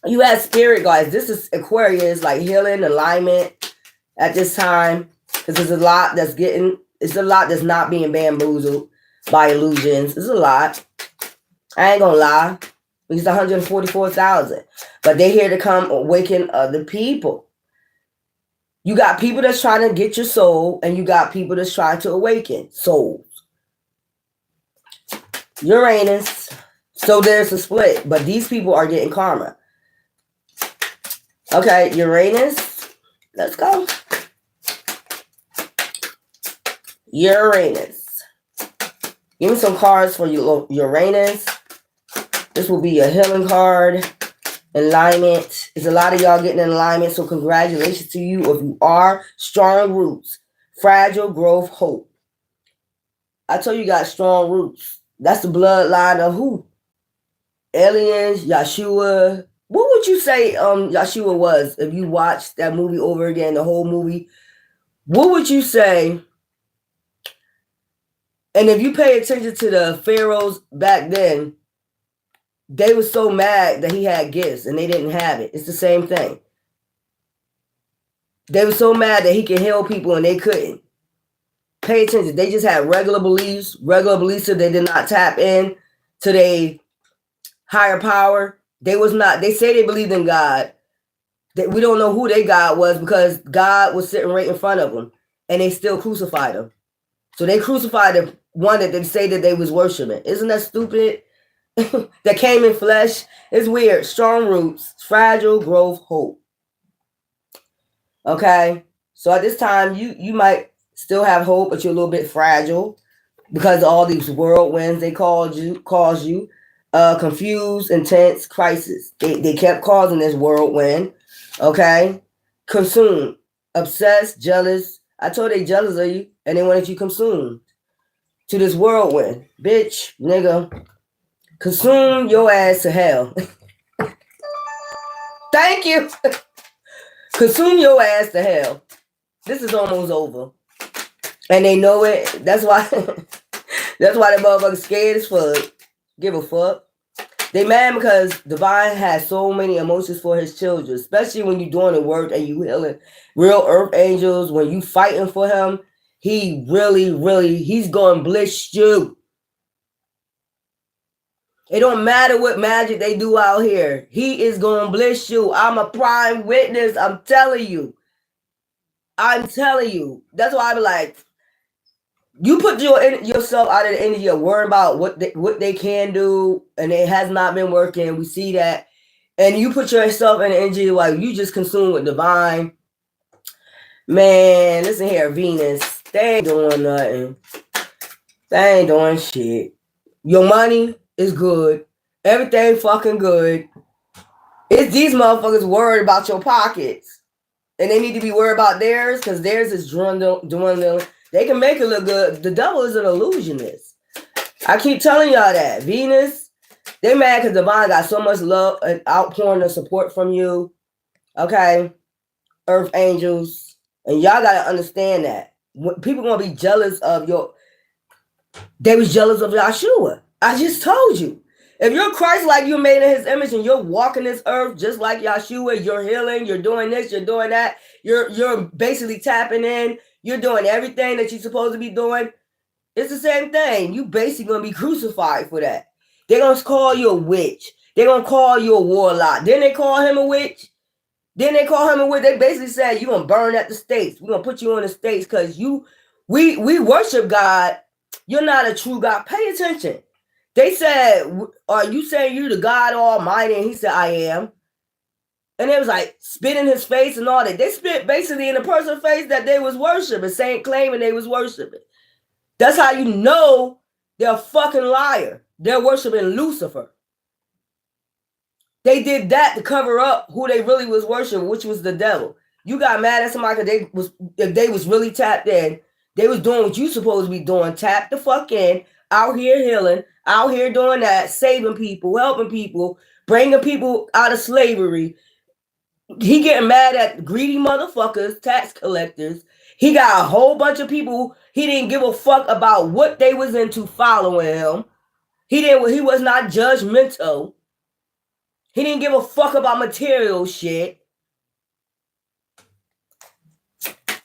You have spirit guides. This is Aquarius, like healing, alignment at this time. Because there's a lot that's not being bamboozled by illusions. It's a lot. I ain't gonna lie. It's 144,000. But they're here to come awaken other people. You got people that's trying to get your soul, and you got people that's trying to awaken souls. Uranus. So there's a split, but these people are getting karma. Okay, Uranus. Let's go. Uranus. Give me some cards for Uranus. This will be a healing card. Alignment. There's a lot of y'all getting in alignment, so congratulations to you if you are. Strong roots. Fragile growth, hope. I told you got strong roots. That's the bloodline of who? Aliens, Yeshua. What would you say Yeshua was if you watched that movie over again, the whole movie? What would you say? And if you pay attention to the pharaohs back then, they were so mad that he had gifts and they didn't have it. It's the same thing. They were so mad that he could heal people and they couldn't. Pay attention. They just had regular beliefs so they did not tap in to their higher power. They say they believed in God. We don't know who their God was because God was sitting right in front of them and they still crucified him. So they crucified the one that they say that they was worshiping. Isn't that stupid? That came in flesh. It's weird. Strong roots, fragile growth, hope. Okay. So at this time, you might still have hope, but you're a little bit fragile because of all these whirlwinds they cause you. Confused, intense, crisis. They kept causing this whirlwind. Okay. Consumed, obsessed, jealous. I told they jealous of you and they wanted you consumed to this whirlwind. Bitch, nigga. Consume your ass to hell. Thank you. Consume your ass to hell. This is almost over. And they know it. That's why the motherfuckers scared as fuck. Give a fuck. They mad because Divine has so many emotions for his children, especially when you're doing the work and you healing real earth angels. When you fighting for him, he really, he's going to bless you. It don't matter what magic they do out here. He is going to bless you. I'm a prime witness. I'm telling you. That's why I be like, you put yourself out of the energy of worrying about what they can do, and it has not been working. We see that. And you put yourself in the energy like you just consumed with Divine. Man, listen here, Venus. They ain't doing nothing. They ain't doing shit. Your money is good. Everything fucking good. It's these motherfuckers worried about your pockets. And they need to be worried about theirs because theirs is dwindling. They can make it look good. The devil is an illusionist. I keep telling y'all that. Venus, they mad because Divine got so much love and outpouring of support from you. Okay? Earth angels. And y'all got to understand that. People going to be jealous of they was jealous of Yeshua. I just told you. If you're Christ like you're made in his image and you're walking this earth just like Yeshua, you're healing, you're doing this, you're doing that, you're basically tapping in, you're doing everything that you're supposed to be doing. It's the same thing. You basically going to be crucified for that. They're going to call you a witch. They're going to call you a warlock. Didn't they call him a witch? They basically said, you're going to burn at the stakes. We're going to put you on the stakes because we worship God. You're not a true God. Pay attention. They said, are you saying you're the God Almighty? And he said, I am. And it was like spit in his face and all that. They spit basically in the person's face that they was worshiping, claiming they was worshiping. That's how you know they're a fucking liar. They're worshiping Lucifer. They did that to cover up who they really was worshiping, which was the devil. You got mad at somebody because if they was really tapped in, they was doing what you supposed to be doing. Tap the fuck in, out here healing, out here doing that, saving people, helping people, bringing people out of slavery. He getting mad at greedy motherfuckers, tax collectors. He got a whole bunch of people he didn't give a fuck about what they was into following him. He was not judgmental. He didn't give a fuck about material shit.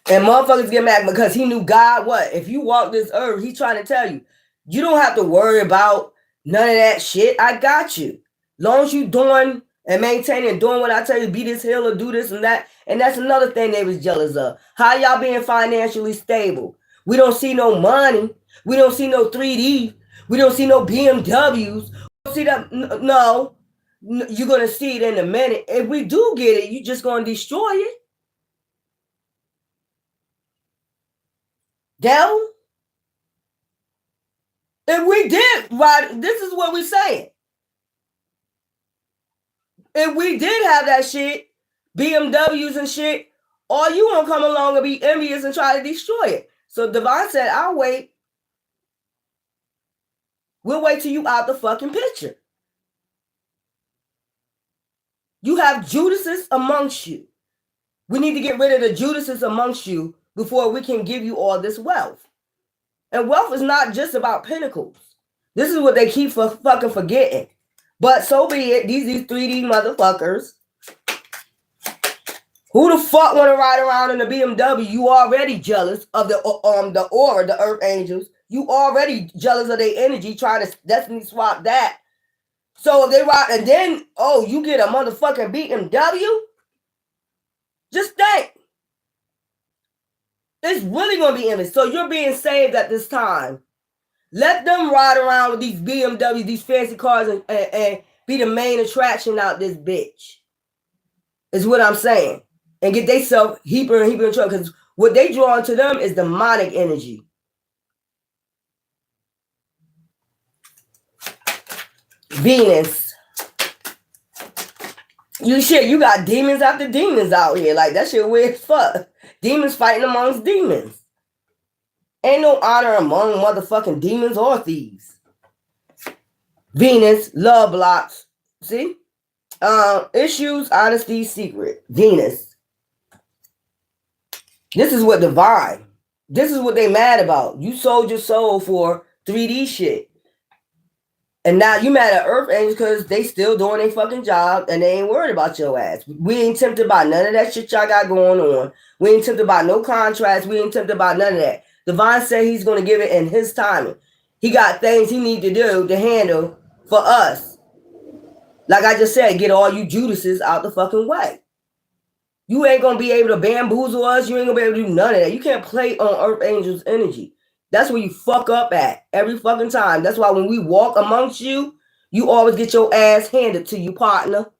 And motherfuckers get mad because he knew God what? If you walk this earth, he's trying to tell you, you don't have to worry about none of that shit. I got you. Long as you doing and maintaining and doing what I tell you, be this healer, do this and that. And that's another thing they was jealous of. How y'all being financially stable? We don't see no money. We don't see no 3D. We don't see no BMWs. We don't see that. No. You're going to see it in a minute. If we do get it, you just going to destroy it. Devil. If we did, right, this is what we're saying. If we did have that shit, BMWs and shit, all you won't come along and be envious and try to destroy it. So Divine said, I'll wait. We'll wait till you out the fucking picture. You have Judases amongst you. We need to get rid of the Judases amongst you before we can give you all this wealth. And wealth is not just about pinnacles. This is what they keep fucking forgetting. But so be it. These 3D motherfuckers. Who the fuck want to ride around in the BMW? You already jealous of the aura, the earth angels. You already jealous of their energy, trying to destiny swap that. So if they ride, and then, you get a motherfucking BMW? Just think. It's really going to be image. So you're being saved at this time. Let them ride around with these BMWs, these fancy cars, and be the main attraction out this bitch. Is what I'm saying. And get themselves heaper and heaper in trouble. Because what they draw into them is demonic energy. Venus. You got demons after demons out here. Like, that shit weird as fuck. Demons fighting amongst demons. Ain't no honor among motherfucking demons or thieves. Venus, love blocks. See? Issues, honesty, secret. Venus. This is what divine. This is what they mad about. You sold your soul for 3D shit. And now you mad at Earth Angels because they still doing their fucking job and they ain't worried about your ass. We ain't tempted by none of that shit y'all got going on. We ain't tempted by no contracts. We ain't tempted by none of that. Divine said he's going to give it in his timing. He got things he need to do to handle for us. Like I just said, get all you Judases out the fucking way. You ain't going to be able to bamboozle us. You ain't going to be able to do none of that. You can't play on Earth Angels energy. That's where you fuck up at every fucking time. That's why when we walk amongst you, you always get your ass handed to you, partner.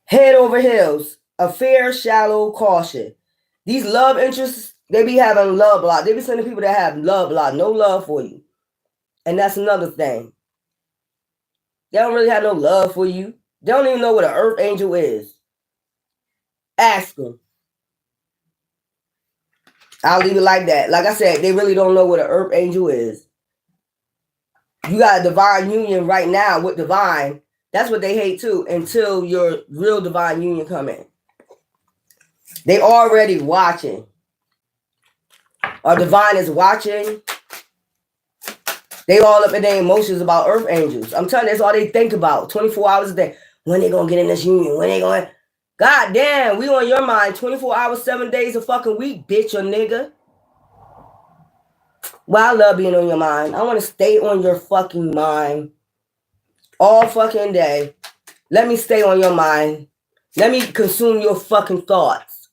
Head over heels. Affair, shallow, caution. These love interests, they be having love block. They be sending people that have love block. No love for you. And that's another thing. They don't really have no love for you. They don't even know what an earth angel is. Ask them. I'll leave it like that. Like I said, they really don't know what an earth angel is. You got a divine union right now with divine. That's what they hate too, until your real divine union come in. They already watching. Our divine is watching. They all up in their emotions about earth angels. I'm telling you, that's all they think about 24 hours a day. When they gonna get in this union? When they gonna... God damn, we on your mind 24 hours, 7 days a fucking week, bitch or nigga. Well, I love being on your mind. I want to stay on your fucking mind all fucking day. Let me stay on your mind. Let me consume your fucking thoughts.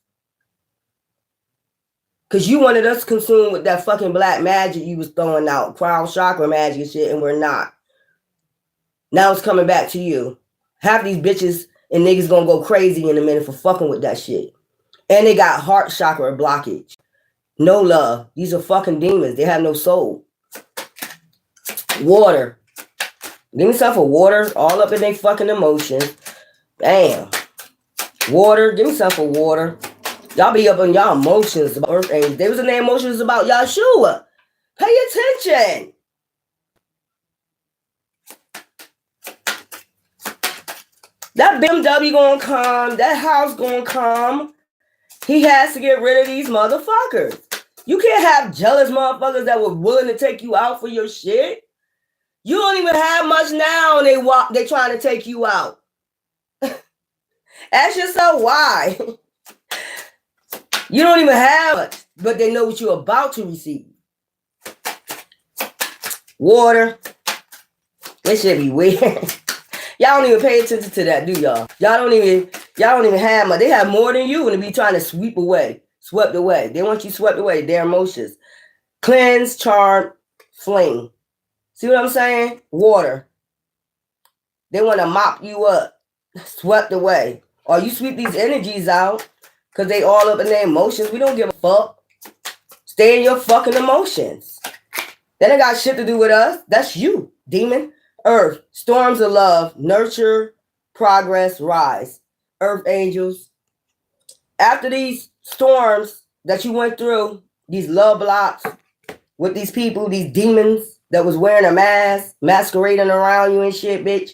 Because you wanted us consumed with that fucking black magic you was throwing out. Crown chakra magic and shit, and we're not. Now it's coming back to you. Half these bitches and niggas gonna go crazy in a minute for fucking with that shit. And they got heart chakra blockage. No love. These are fucking demons. They have no soul. Water. Give me some for water. All up in their fucking emotions. Damn. Water. Give me some for water. Y'all be up on y'all emotions about earth angels. They was in their emotions about Yahshua. Pay attention. That BMW gonna come. That house gonna come. He has to get rid of these motherfuckers. You can't have jealous motherfuckers that were willing to take you out for your shit. You don't even have much now and they trying to take you out. Ask yourself why. You don't even have much, but they know what you're about to receive. Water. This should be weird. Y'all don't even pay attention to that, do y'all? Y'all don't even have much. They have more than you and they be trying to swept away. They want you swept away, their emotions. Cleanse, charm, fling. See what I'm saying? Water. They want to mop you up, swept away. Or you sweep these energies out because they all up in their emotions. We don't give a fuck. Stay in your fucking emotions. That ain't got shit to do with us. That's you, demon. Earth, storms of love, nurture, progress, rise. Earth angels. After these storms that you went through, these love blocks with these people, these demons that was wearing a mask, masquerading around you and shit, bitch.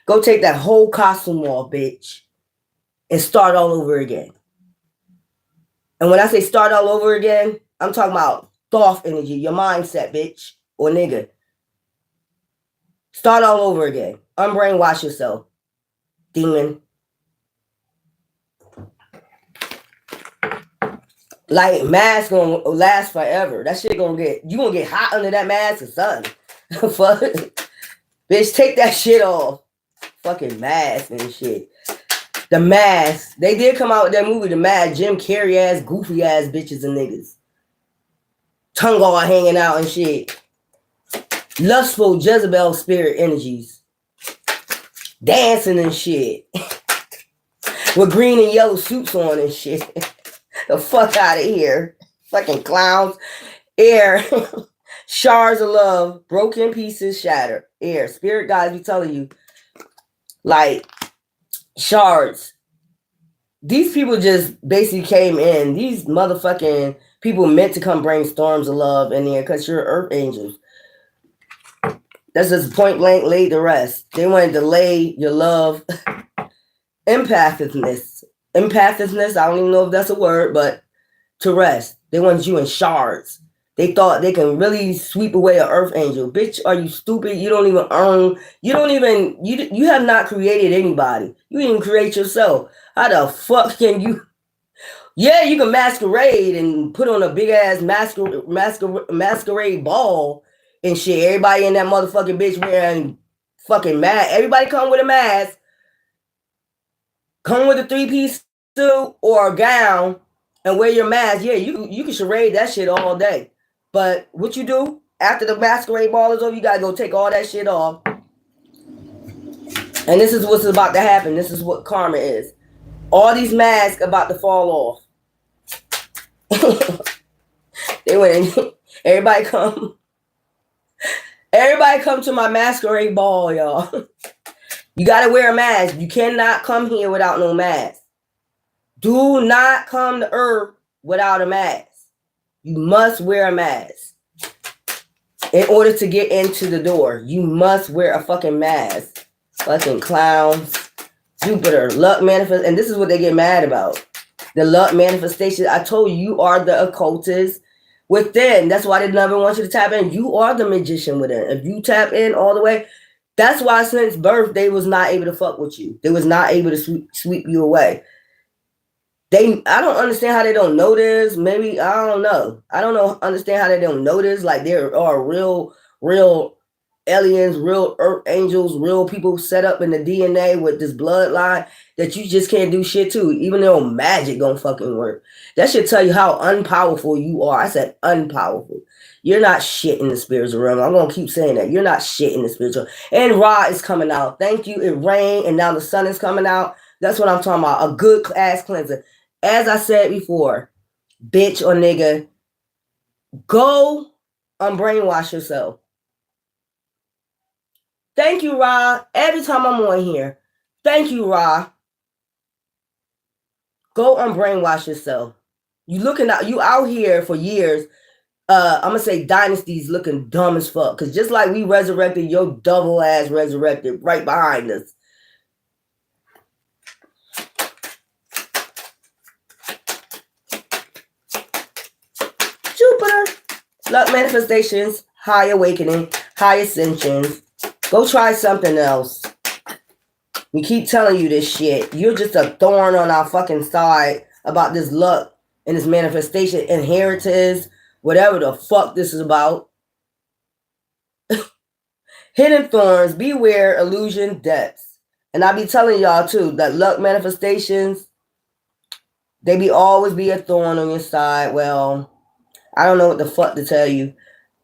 Go take that whole costume off, bitch, and start all over again. And when I say start all over again, I'm talking about thought energy, your mindset, bitch, or nigga. Start all over again. Unbrainwash yourself, demon. Like, mask gonna last forever. That shit you gonna get hot under that mask or something. Fuck. Bitch, take that shit off. Fucking mask and shit. The Mask. They did come out with that movie, The Mask. Jim Carrey ass, goofy ass bitches and niggas. Tongue all hanging out and shit. Lustful Jezebel spirit energies. Dancing and shit. With green and yellow suits on and shit. The fuck out of here. Fucking clowns. Air. Shards of love. Broken pieces shattered. Air. Spirit guides be telling you. Like, shards. These people just basically came in. These motherfucking people meant to come bring storms of love in there because you're earth angels. That's just point blank laid to rest. They want to delay your love. Empathiness. I don't even know if that's a word, but to rest. They want you in shards. They thought they can really sweep away an earth angel. Bitch, are you stupid? You don't even earn. You have not created anybody. You didn't even create yourself. How the fuck can you? Yeah, you can masquerade and put on a big ass masquerade ball and shit. Everybody in that motherfucking bitch wearing fucking mask. Everybody come with a mask. Come with a 3-piece suit or a gown and wear your mask. Yeah, you can charade that shit all day. But what you do after the masquerade ball is over, you gotta go take all that shit off. And this is what's about to happen. This is what karma is. All these masks about to fall off. They went in. Everybody come to my masquerade ball, y'all. You gotta wear a mask. You cannot come here without no mask. Do not come to Earth without a mask. You must wear a mask. In order to get into the door, you must wear a fucking mask. Fucking clowns. Jupiter, luck manifest. And this is what they get mad about. The luck manifestation. I told you, you are the occultist within. That's why they never want you to tap in. You are the magician within. If you tap in all the way, that's why since birth, they was not able to fuck with you. They was not able to sweep you away. I don't understand how they don't know this. Maybe, I don't know. Understand how they don't know this. Like, there are real aliens, real earth angels, real people set up in the DNA with this bloodline. that you just can't do shit too, even though magic gonna fucking work. That should tell you how unpowerful you are. I said unpowerful. You're not shit in the spiritual realm. I'm gonna keep saying that. You're not shit in the spiritual. And Ra is coming out. Thank you. It rained and now the sun is coming out. That's what I'm talking about. A good ass cleanser. As I said before, bitch or nigga, go unbrainwash yourself. Thank you, Ra. Every time I'm on here. Thank you, Ra. Go unbrainwash yourself. You out here for years. I'm gonna say dynasties looking dumb as fuck. Cause just like we resurrected, your double ass resurrected right behind us. Jupiter. Luck manifestations, high awakening, high ascensions. Go try something else. We keep telling you this shit. You're just a thorn on our fucking side about this luck and this manifestation, inheritance, whatever the fuck this is about. Hidden thorns, beware, illusion, depths. And I be telling y'all too that luck manifestations, they always be a thorn on your side. Well, I don't know what the fuck to tell you.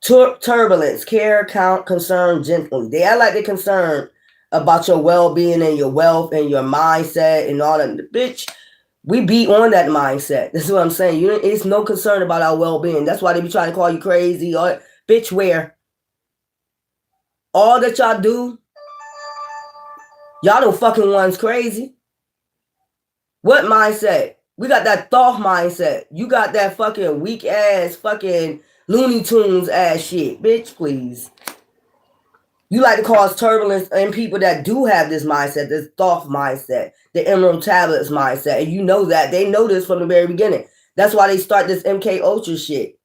Turbulence, care, count, concern, gently. They act like they're concerned about your well-being and your wealth and your mindset and all that. Bitch, we be on that mindset. That's what I'm saying. It's no concern about our well-being. That's why they be trying to call you crazy. Or, bitch, where? All that y'all do, y'all the fucking ones crazy. What mindset? We got that thought mindset. You got that fucking weak ass fucking Looney Tunes ass shit. Bitch, please. You like to cause turbulence in people that do have this mindset, this thought mindset, the Emerald Tablets mindset. And you know that. They know this from the very beginning. That's why they start this MK Ultra shit.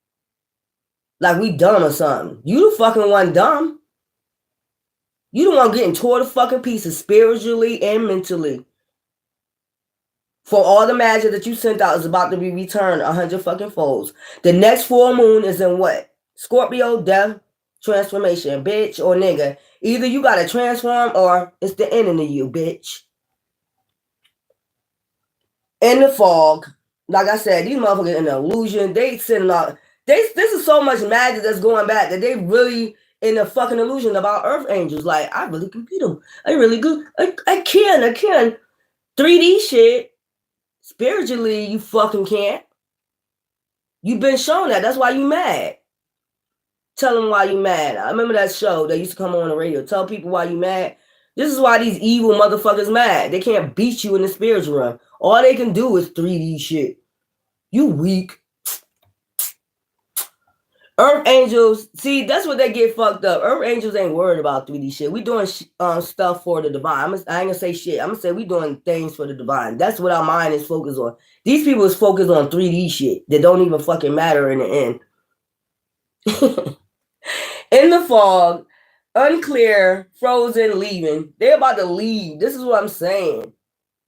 Like we dumb or something. You the fucking one dumb. You the one getting tore to fucking pieces spiritually and mentally. For all the magic that you sent out is about to be returned 100 fucking folds. The next full moon is in what? Scorpio, death, transformation, bitch or nigga. Either you gotta transform or it's the ending of you, bitch. In the fog, like I said, these motherfuckers in the illusion, they sending out. This is so much magic that's going back that they really in the fucking illusion about earth angels. Like, I really can beat them. I really good. I can. 3D shit. Spiritually, you fucking can't. You've been shown that. That's why you mad. Tell them why you mad. I remember that show that used to come on the radio. Tell people why you mad. This is why these evil motherfuckers mad. They can't beat you in the spiritual realm. All they can do is 3D shit. You weak. Earth angels, see, that's what they get fucked up. Earth angels ain't worried about 3D shit. We doing stuff for the divine. I ain't gonna say shit. I'm gonna say we doing things for the divine. That's what our mind is focused on. These people is focused on 3D shit that don't even fucking matter in the end. In the fog, unclear, frozen, leaving. They're about to leave. This is what I'm saying.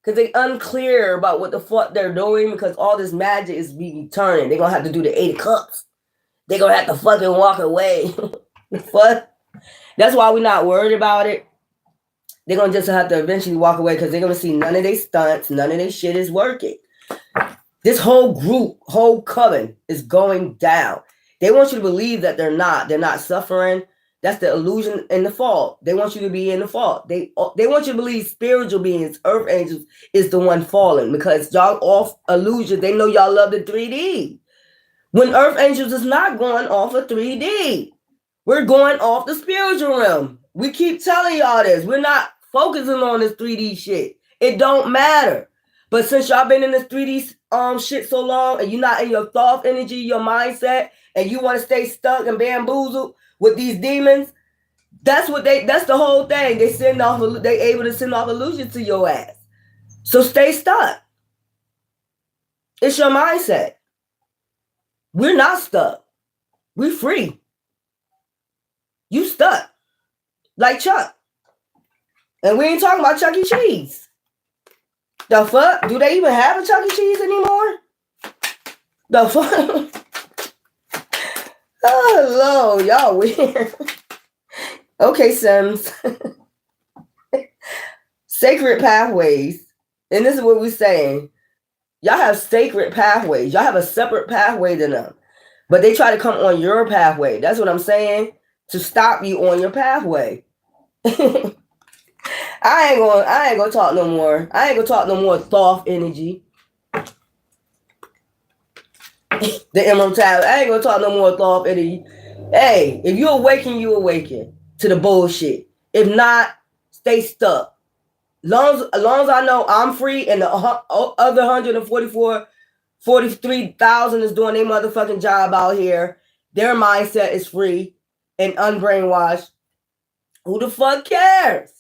Because they unclear about what the fuck they're doing because all this magic is being turning. They're going to have to do the 8 of Cups. They're going to have to fucking walk away. Fuck. That's why we're not worried about it. They're going to just have to eventually walk away because they're going to see none of their stunts, none of their shit is working. This whole group, whole coven is going down. They want you to believe that they're not suffering. That's the illusion in the fall. They want you to be in the fall. They want you to believe spiritual beings, earth angels, is the one falling because y'all off illusion. They know y'all love the 3D. When earth angels is not going off of 3D. We're going off the spiritual realm. We keep telling y'all this. We're not focusing on this 3D shit. It don't matter. But since y'all been in this 3D shit so long and you're not in your thought energy, your mindset, and you want to stay stuck and bamboozled with these demons, that's the whole thing. They able to send off illusion to your ass. So stay stuck. It's your mindset. We're not stuck. We're free. You stuck. Like Chuck. And we ain't talking about Chuck E. Cheese. The fuck? Do they even have a Chuck E. Cheese anymore? The fuck? Oh, Lord, y'all weird. Okay, Sims. Sacred pathways. And this is what we're saying. Y'all have sacred pathways. Y'all have a separate pathway than them. But they try to come on your pathway. That's what I'm saying. To stop you on your pathway. I ain't gonna talk no more. I ain't gonna talk no more Thoth energy. The immortality. I ain't gonna talk no more Thoth energy. Hey, if you awaken, you awaken to the bullshit. If not, stay stuck. As long as I know I'm free and the other 43,000 is doing their motherfucking job out here, their mindset is free and unbrainwashed. Who the fuck cares?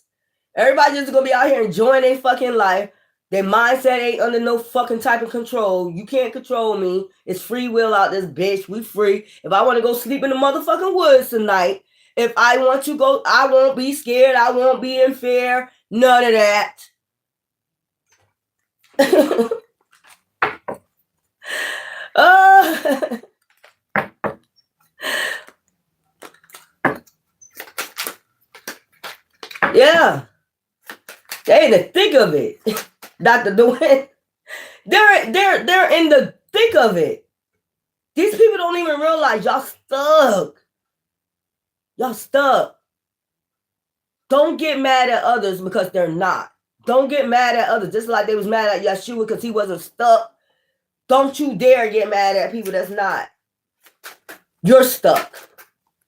Everybody just gonna be out here enjoying their fucking life. Their mindset ain't under no fucking type of control. You can't control me. It's free will out this bitch. We free. If I want to go sleep in the motherfucking woods tonight, if I want to go, I won't be scared. I won't be in fear. None of that. Yeah. They in the thick of it. Dr. Dwayne. They're in the thick of it. These people don't even realize y'all stuck. Y'all stuck. Don't get mad at others because they're not. Don't get mad at others. Just like they was mad at Yeshua because he wasn't stuck. Don't you dare get mad at people that's not. You're stuck.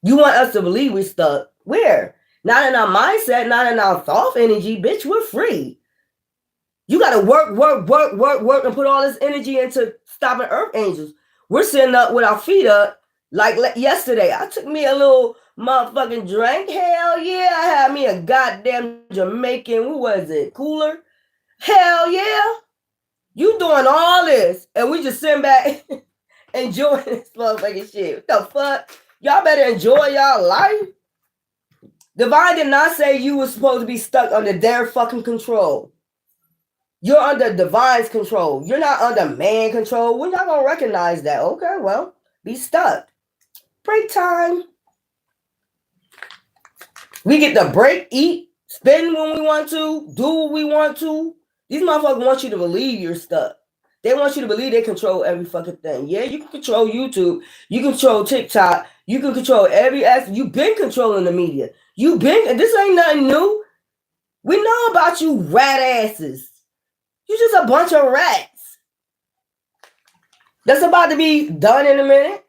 You want us to believe we're stuck. Where? Not in our mindset, not in our thought energy. Bitch, we're free. You got to work, and put all this energy into stopping Earth Angels. We're sitting up with our feet up. Like yesterday, I took me a little motherfucking drink. Hell yeah, I had me a goddamn Jamaican, who was it, cooler? Hell yeah. You doing all this, and we just sitting back enjoying this motherfucking shit. What the fuck? Y'all better enjoy y'all life. Divine did not say you were supposed to be stuck under their fucking control. You're under Divine's control. You're not under man control. We're not going to recognize that. Okay, well, be stuck. Break time. We get to break, eat, spend when we want to, do what we want to. These motherfuckers want you to believe you're stuck. They want you to believe they control every fucking thing. Yeah, you can control YouTube. You can control TikTok. You can control every aspect. You've been controlling the media. This ain't nothing new. We know about you rat asses. You just a bunch of rats. That's about to be done in a minute.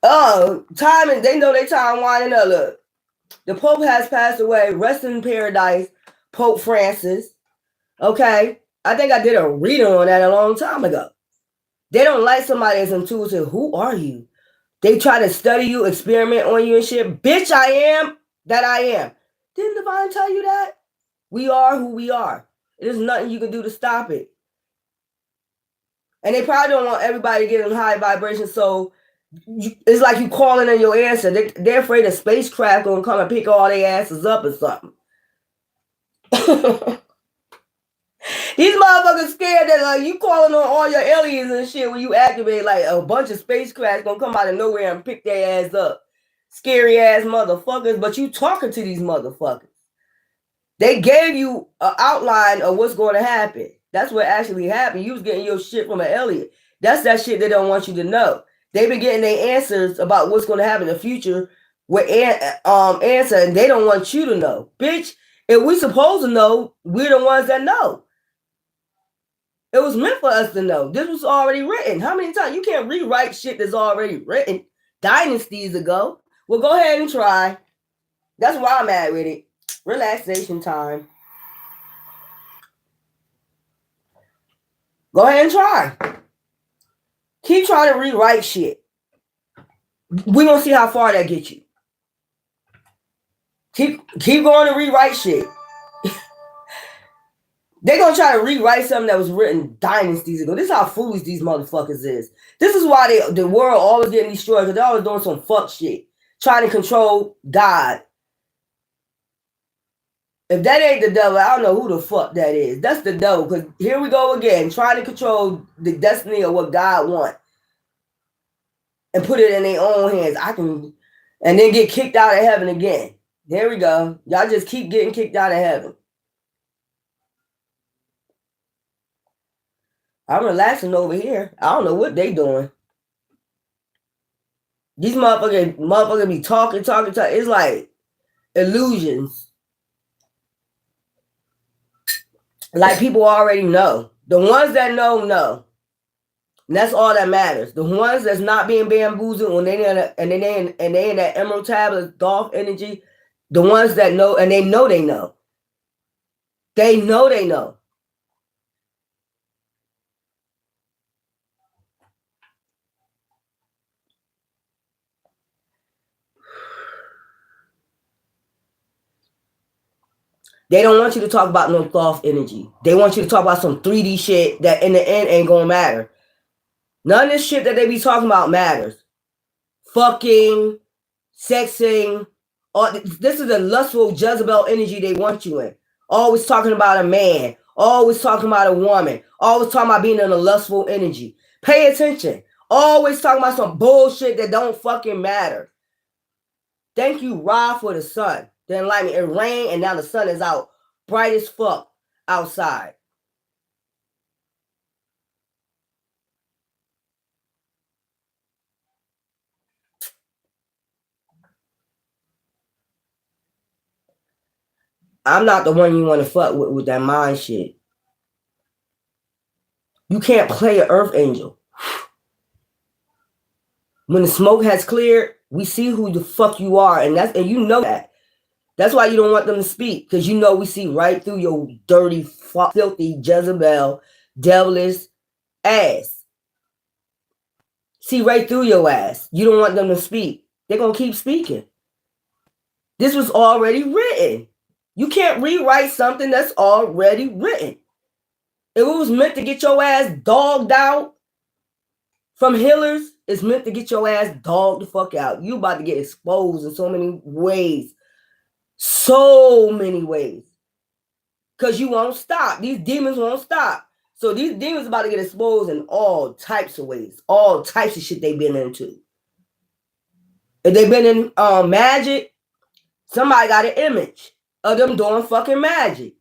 Time, they know their time winding up. Look, the Pope has passed away. Rest in paradise, Pope Francis. Okay, I think I did a reading on that a long time ago. They don't like somebody that's intuitive. Who are you? They try to study you, experiment on you and shit. Bitch, I am that I am. Didn't Divine tell you that? We are who we are. There's nothing you can do to stop it. And they probably don't want everybody to get in high vibration. So it's like you calling in your answer. They're afraid a spacecraft gonna come and pick all their asses up or something. These motherfuckers scared that you calling on all your aliens and shit when you activate like a bunch of spacecrafts gonna come out of nowhere and pick their ass up. Scary ass motherfuckers, but you talking to these motherfuckers. They gave you an outline of what's going to happen. That's what actually happened. You was getting your shit from an alien. That's that shit they don't want you to know. They've been getting their answers about what's going to happen in the future with answer, and they don't want you to know. Bitch, if we supposed to know, we're the ones that know. It was meant for us to know. This was already written. How many times? You can't rewrite shit that's already written dynasties ago. Well, go ahead and try. That's where I'm at with it. Relaxation time. Go ahead and try. Keep trying to rewrite shit. We're going to see how far that gets you. Keep going to rewrite shit. They're going to try to rewrite something that was written dynasties ago. This is how foolish these motherfuckers is. This is why the world always getting destroyed, because they're always doing some fuck shit. Trying to control God. If that ain't the devil, I don't know who the fuck that is. That's the devil. Because here we go again, trying to control the destiny of what God wants. And put it in their own hands. And then get kicked out of heaven again. There we go. Y'all just keep getting kicked out of heaven. I'm relaxing over here. I don't know what they doing. These motherfuckers be talking. It's like illusions. Like people already know. The ones that know. And that's all that matters. The ones that's not being bamboozled when they in that emerald tablet golf energy, the ones that know and they know. They know. They don't want you to talk about no golf energy. They want you to talk about some 3D shit that in the end ain't gonna matter. None of this shit that they be talking about matters. Fucking, sexing, this is a lustful Jezebel energy they want you in. Always talking about a man. Always talking about a woman. Always talking about being in a lustful energy. Pay attention. Always talking about some bullshit that don't fucking matter. Thank you, Ra, for the sun. The enlightenment. It rained and now the sun is out. Bright as fuck outside. I'm not the one you want to fuck with that mind shit. You can't play an earth angel. When the smoke has cleared, we see who the fuck you are, and you know that. That's why you don't want them to speak, because you know we see right through your dirty, filthy Jezebel, devilish ass. See right through your ass. You don't want them to speak. They're going to keep speaking. This was already written. You can't rewrite something that's already written. If it was meant to get your ass dogged out from healers, it's meant to get your ass dogged the fuck out. You about to get exposed in so many ways. So many ways. Because you won't stop. These demons won't stop. So these demons about to get exposed in all types of ways. All types of shit they've been into. If they've been in magic, somebody got an image of them doing fucking magic.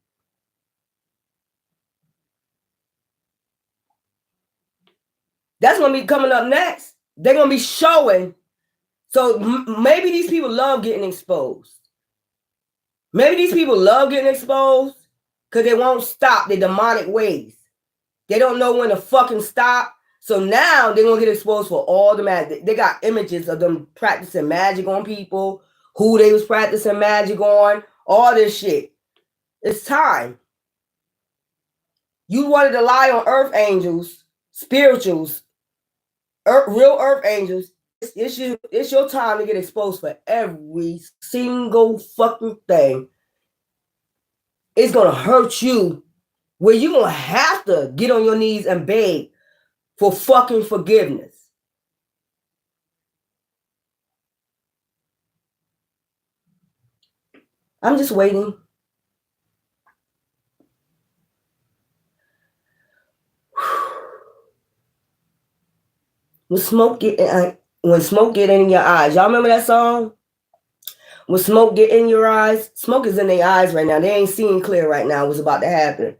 That's going to be coming up next. They're going to be showing. So maybe these people love getting exposed. Maybe these people love getting exposed because they won't stop their demonic ways. They don't know when to fucking stop. So now they're going to get exposed for all the magic. They got images of them practicing magic on people, who they was practicing magic on, all this shit. It's time. You wanted to lie on earth angels, spirituals, real earth angels. It's your time to get exposed for every single fucking thing. It's going to hurt you where you're going to have to get on your knees and beg for fucking forgiveness. I'm just waiting. When smoke get in your eyes. Y'all remember that song? When smoke get in your eyes. Smoke is in their eyes right now. They ain't seeing clear right now what's about to happen.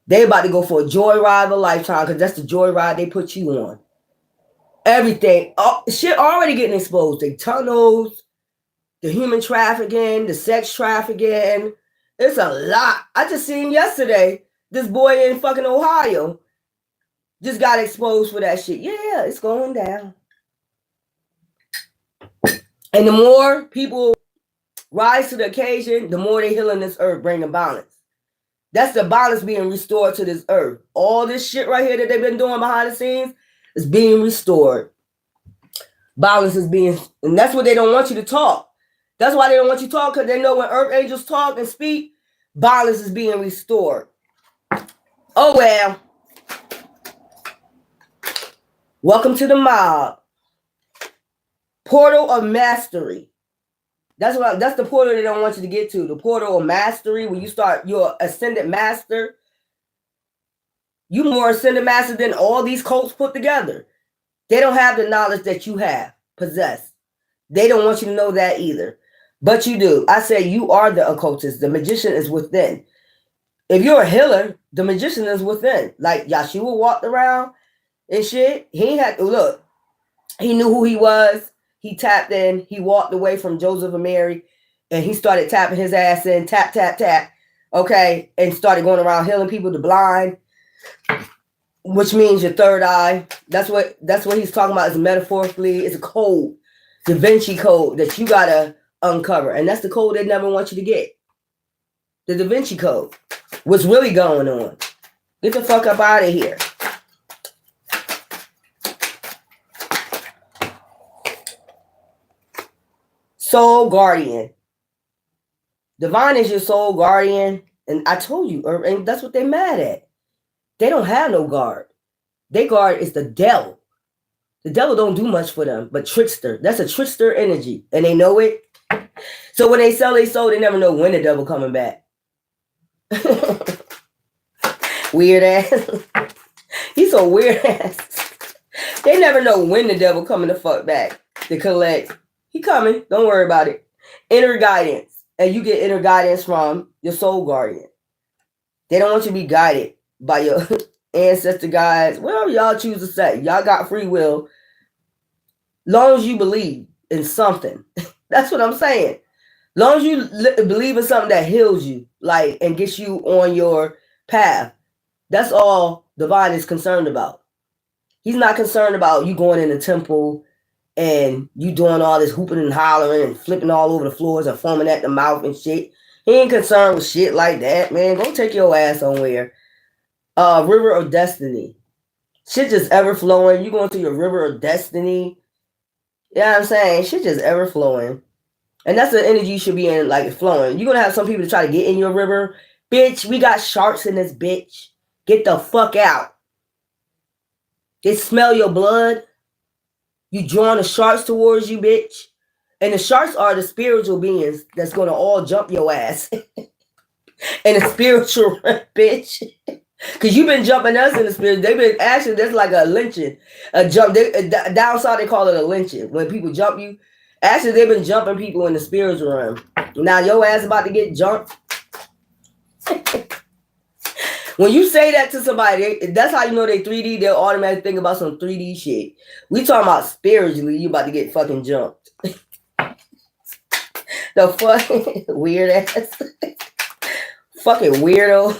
They about to go for a joyride of a lifetime because that's the joyride they put you on. Everything. Shit already getting exposed. The tunnels, the human trafficking, the sex trafficking. It's a lot. I just seen yesterday this boy in fucking Ohio just got exposed for that shit. Yeah, it's going down. And the more people rise to the occasion, the more they healing this earth, bringing balance. That's the balance being restored to this earth. All this shit right here that they've been doing behind the scenes is being restored. Balance is being, and that's what they don't want you to talk. That's why they don't want you to talk, because they know when earth angels talk and speak, balance is being restored. Oh well. Welcome to the mob. Portal of mastery. That's the portal they don't want you to get to. The portal of mastery, when you start your ascended master. You more ascended master than all these cults put together. They don't have the knowledge that you have, possess. They don't want you to know that either. But you do. I say you are the occultist. The magician is within. If you're a healer, the magician is within. Like Yahshua walked around and shit. He had look. He knew who he was. He tapped in. He walked away from Joseph and Mary, and he started tapping his ass in. Tap, tap, tap. Okay, and started going around healing people, the blind, which means your third eye. That's what he's talking about. Is metaphorically, it's a code, Da Vinci code that you gotta uncover, and that's the code they never want you to get. The Da Vinci code. What's really going on? Get the fuck up out of here. Soul guardian. Divine is your soul guardian. And I told you, and that's what they're mad at. They don't have no guard. Their guard is the devil. The devil don't do much for them, but trickster. That's a trickster energy. And they know it. So when they sell their soul, they never know when the devil coming back. Weird ass. He's so weird ass. They never know when the devil coming the fuck back to collect. He coming. Don't worry about it. Inner guidance. And you get inner guidance from your soul guardian. They don't want you to be guided by your ancestor guides. Whatever y'all choose to say. Y'all got free will. Long as you believe in something. That's what I'm saying. Long as you believe in something that heals you, like, and gets you on your path. That's all divine is concerned about. He's not concerned about you going in the temple and you doing all this hooping and hollering and flipping all over the floors and foaming at the mouth and shit. He ain't concerned with shit like that, man. Go take your ass somewhere. River of destiny. Shit just ever flowing. You going through your river of destiny. You know what I'm saying? Shit just ever flowing. And that's the energy you should be in, like, flowing. You're going to have some people to try to get in your river. Bitch, we got sharks in this bitch. Get the fuck out. They smell your blood. You drawing the sharks towards you, bitch. And the sharks are the spiritual beings that's going to all jump your ass. And the spiritual bitch. Because you've been jumping us in the spirit. They've been, actually, there's like a lynching. A jump. Down south, they call it a lynching. When people jump you. Actually, they've been jumping people in the spiritual realm. Now, your ass about to get jumped. When you say that to somebody, that's how you know they 3D. They'll automatically think about some 3D shit. We talking about spiritually, you about to get fucking jumped. The fuck weird ass. Fucking weirdo.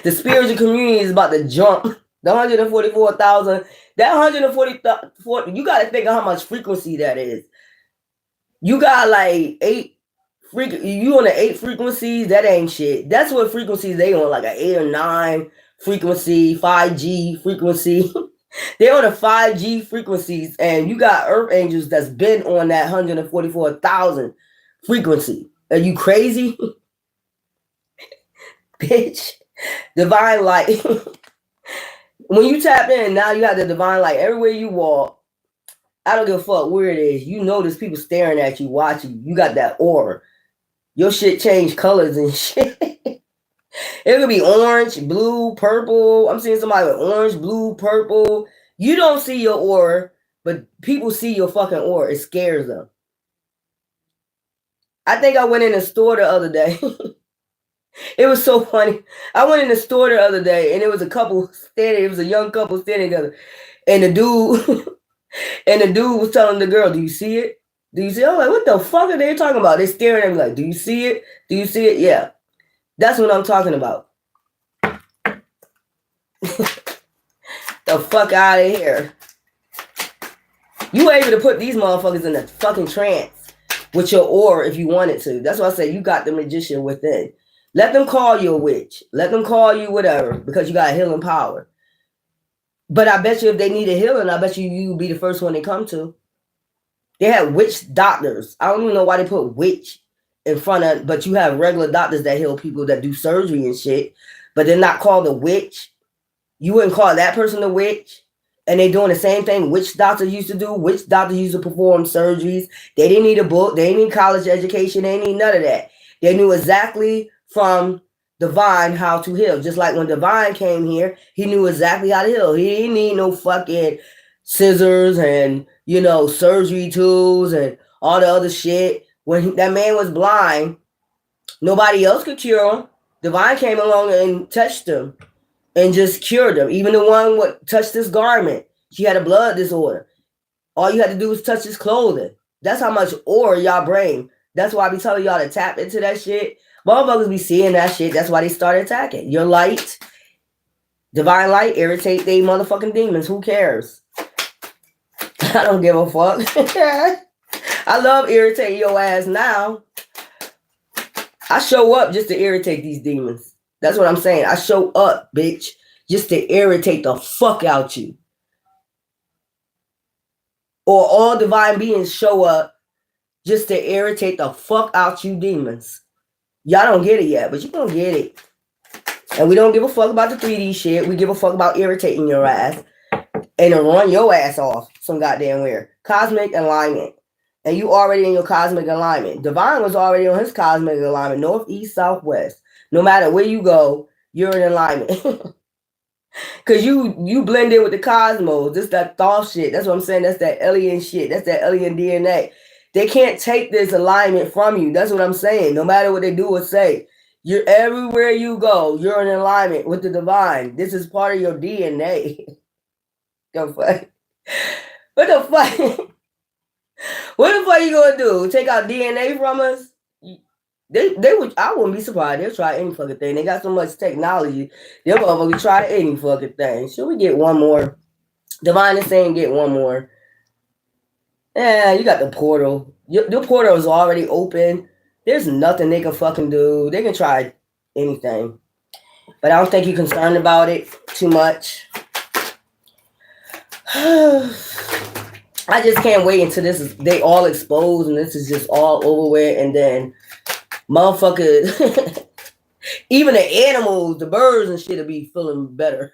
The spiritual community is about to jump. The 144,000. That 144, you got to think of how much frequency that is. You got like 8. You on the 8 frequencies, that ain't shit. That's what frequencies they on, like an 8 or 9 frequency, 5G frequency. They on the 5G frequencies, and you got earth angels that's been on that 144,000 frequency. Are you crazy? Bitch. Divine light. When you tap in, now you have the divine light. Everywhere you walk, I don't give a fuck where it is. You notice people staring at you, watching. You got that aura. Your shit changed colors and shit. It could be orange, blue, purple. I'm seeing somebody with orange, blue, purple. You don't see your aura, but people see your fucking aura. It scares them. I think I went in the store the other day. It was so funny. I went in the store the other day, and it was a couple standing. It was a young couple standing together, and the dude was telling the girl, "Do you see it? Do you see it?" I'm like, "What the fuck are they talking about?" They staring at me like, "Do you see it? Do you see it?" Yeah, that's what I'm talking about. The fuck out of here. You were able to put these motherfuckers in a fucking trance with your aura if you wanted to. That's why I say you got the magician within. Let them call you a witch. Let them call you whatever, because you got healing power. But I bet you if they need a healing, I bet you'd be the first one they come to. They have witch doctors. I don't even know why they put witch in front of, but you have regular doctors that heal people that do surgery and shit, but they're not called a witch. You wouldn't call that person a witch. And they doing the same thing witch doctors used to do. Witch doctors used to perform surgeries. They didn't need a book. They didn't need college education. They didn't need none of that. They knew exactly from Divine how to heal. Just like when Divine came here, he knew exactly how to heal. He didn't need no fucking scissors and, surgery tools and all the other shit. When that man was blind, nobody else could cure him. Divine came along and touched him and just cured him. Even the one what touched his garment, she had a blood disorder. All you had to do was touch his clothing. That's how much aura y'all bring. That's why I be telling y'all to tap into that shit. Motherfuckers be seeing that shit. That's why they start attacking. Your light, divine light, irritate they motherfucking demons. Who cares? I don't give a fuck. I love irritating your ass now. I show up just to irritate these demons. That's what I'm saying. I show up, bitch, just to irritate the fuck out you. Or all divine beings show up just to irritate the fuck out you demons. Y'all don't get it yet, but you gonna get it. And we don't give a fuck about the 3D shit. We give a fuck about irritating your ass and to run your ass off some goddamn where. Cosmic alignment. And you already in your cosmic alignment. Divine was already on his cosmic alignment. North, east, south, west. No matter where you go, you're in alignment. Because you blend in with the cosmos. This that thought shit. That's what I'm saying. That's that alien shit. That's that alien DNA. They can't take this alignment from you. That's what I'm saying. No matter what they do or say. You're everywhere you go. You're in alignment with the divine. This is part of your DNA. What the fuck? What the fuck? What the fuck you gonna do? Take out DNA from us? They would. I wouldn't be surprised. They'll try any fucking thing. They got so much technology. They'll probably try any fucking thing. Should we get one more? Divine is saying get one more. Yeah, you got the portal. Your portal is already open. There's nothing they can fucking do. They can try anything. But I don't think you're concerned about it too much. I just can't wait until they all exposed and this is just all over with, and then motherfuckers, even the animals, the birds and shit will be feeling better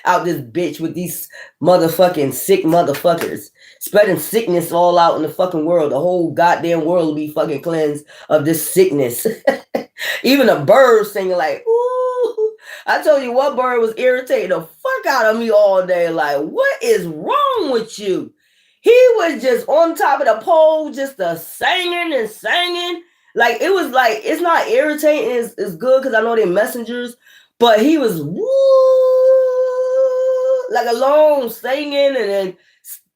out this bitch with these motherfucking sick motherfuckers spreading sickness all out in the fucking world. The whole goddamn world will be fucking cleansed of this sickness. Even the birds singing like, ooh. I told you what bird was irritating the fuck out of me all day. Like, what is wrong with you? He was just on top of the pole, just singing and singing. Like, it was like, it's not irritating. It's good because I know they're messengers. But he was woo, like alone singing and then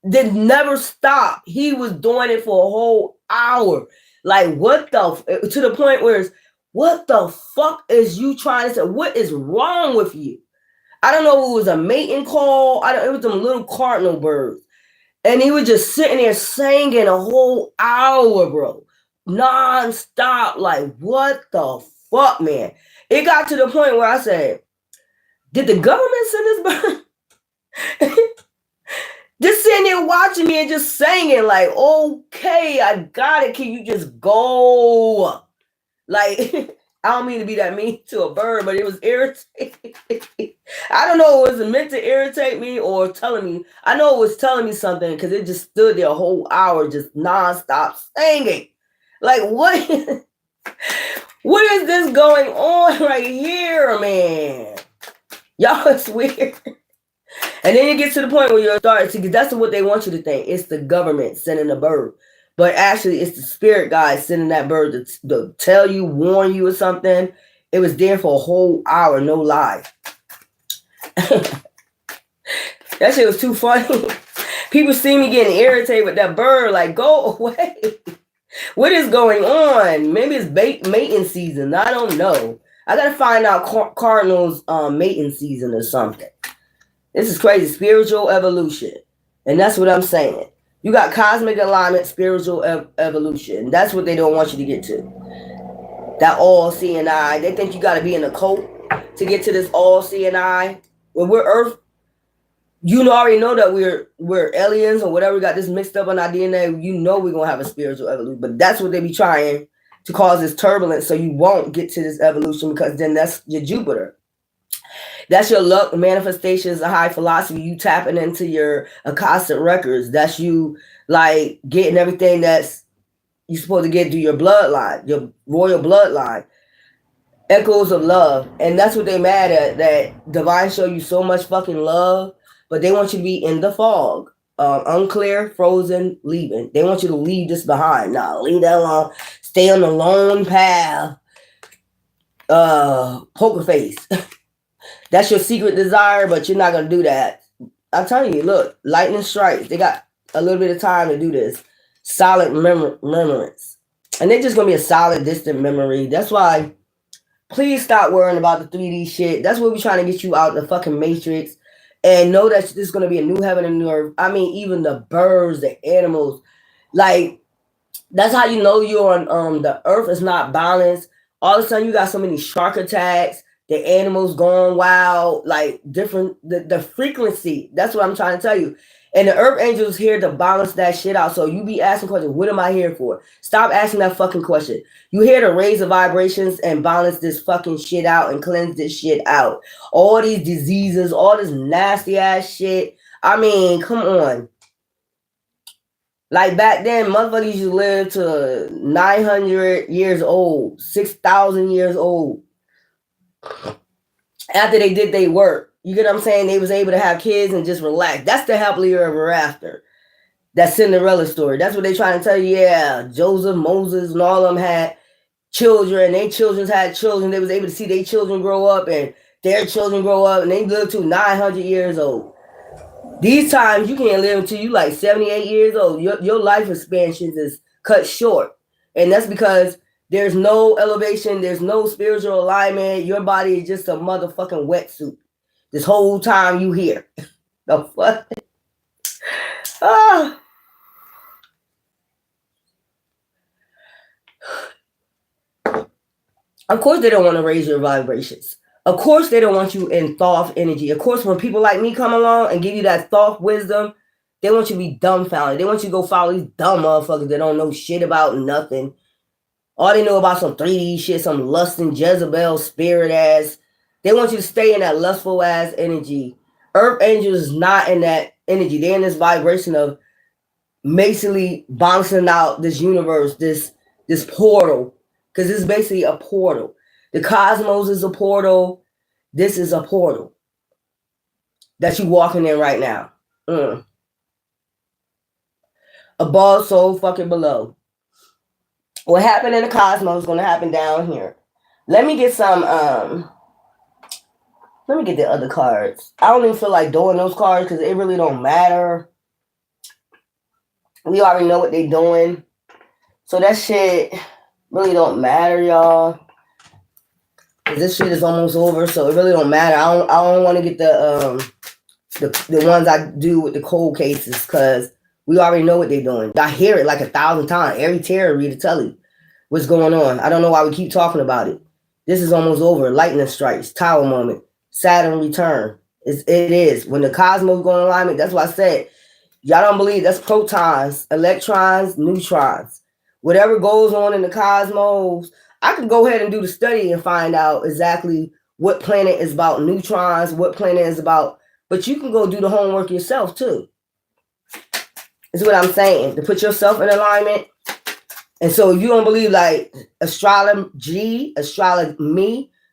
did never stop. He was doing it for a whole hour. Like, what the, to the point where it's, what the fuck is you trying to say? What is wrong with you? I don't know if it was a mating call. It was them little cardinal birds. And he was just sitting there singing a whole hour, bro. Non-stop. Like, what the fuck, man? It got to the point where I said, did the government send this bird? Just sitting there watching me and just singing like, okay, I got it. Can you just go? Like, I don't mean to be that mean to a bird, but it was irritating. I don't know if it was meant to irritate me or telling me. I know it was telling me something because it just stood there a whole hour just nonstop singing. Like, what? What is this going on right here, man? Y'all, it's weird. And then it gets to the point where you're starting to, because that's what they want you to think. It's the government sending a bird. But actually, it's the spirit guide sending that bird to tell you, warn you or something. It was there for a whole hour, no lie. That shit was too funny. People see me getting irritated with that bird, like, go away. What is going on? Maybe it's mating season. I don't know. I gotta find out Cardinals mating season or something. This is crazy. Spiritual evolution. And that's what I'm saying. You got cosmic alignment, spiritual evolution. That's what they don't want you to get to. That all-seeing eye. They think you got to be in a cult to get to this all-seeing eye. When we're Earth, you already know that we're aliens or whatever. We got this mixed up on our DNA. You know we're going to have a spiritual evolution. But that's what they be trying to cause this turbulence so you won't get to this evolution, because then that's your Jupiter. That's your luck manifestations, a high philosophy. You tapping into your Akashic records. That's you like getting everything that's you're supposed to get through your bloodline, your royal bloodline. Echoes of love. And that's what they mad at, that divine show you so much fucking love, but they want you to be in the fog. Unclear, frozen, leaving. They want you to leave this behind. Nah, leave that alone. Stay on the lone path. poker face. That's your secret desire, but you're not gonna do that. I'm telling you, look, lightning strikes. They got a little bit of time to do this. Solid remembrance. And they're just gonna be a solid distant memory. That's why please stop worrying about the 3D shit. That's what we're trying to get you out the fucking matrix. And know that this is gonna be a new heaven and new earth. I mean, even the birds, the animals, like that's how you know you're on the earth is not balanced. All of a sudden you got so many shark attacks, the animals going wild, like different the frequency. That's what I'm trying to tell you. And the earth angels here to balance that shit out. So you be asking questions, what am I here for? Stop asking that fucking question. You here to raise the vibrations and balance this fucking shit out and cleanse this shit out. All these diseases, all this nasty ass shit. I mean, come on. Like back then, motherfuckers used to live to 900 years old, 6,000 years old. After they did their work, you get what I'm saying? They was able to have kids and just relax. That's the happily ever after. That Cinderella story. That's what they trying to tell you. Yeah, Joseph, Moses, and all of them had children. Their children had children. They was able to see their children grow up and their children grow up, and they lived to 900 years old. These times you can't live until you like 78 years old. Your life expansions is cut short. And that's because there's no elevation, there's no spiritual alignment. Your body is just a motherfucking wetsuit. This whole time you here. The fuck? Ah. Of course they don't want to raise your vibrations. Of course they don't want you in thought energy. Of course, when people like me come along and give you that thought wisdom, they want you to be dumbfounded. They want you to go follow these dumb motherfuckers that don't know shit about nothing. All they know about some 3D shit, some lust and Jezebel spirit ass. They want you to stay in that lustful ass energy. Earth angels is not in that energy. They're in this vibration of basically bouncing out this universe, this portal. Because it's basically a portal. The cosmos is a portal. This is a portal that you're walking in right now. Above, so fucking below. What happened in the cosmos is going to happen down here. Let me get some, let me get the other cards. I don't even feel like doing those cards because it really don't matter. We already know what they're doing. So that shit really don't matter, y'all. This shit is almost over, so it really don't matter. I don't want to get the ones I do with the cold cases because we already know what they're doing. I hear it like 1,000 times. Every tarot reader tell you what's going on. I don't know why we keep talking about it. This is almost over. Lightning strikes, tower moment, Saturn return. It is. When the cosmos go in alignment, that's what I said. Y'all don't believe that's protons, electrons, neutrons. Whatever goes on in the cosmos, I can go ahead and do the study and find out exactly what planet is about neutrons, what planet is about, but you can go do the homework yourself too. Is what I'm saying. To put yourself in alignment. And so if you don't believe like astrology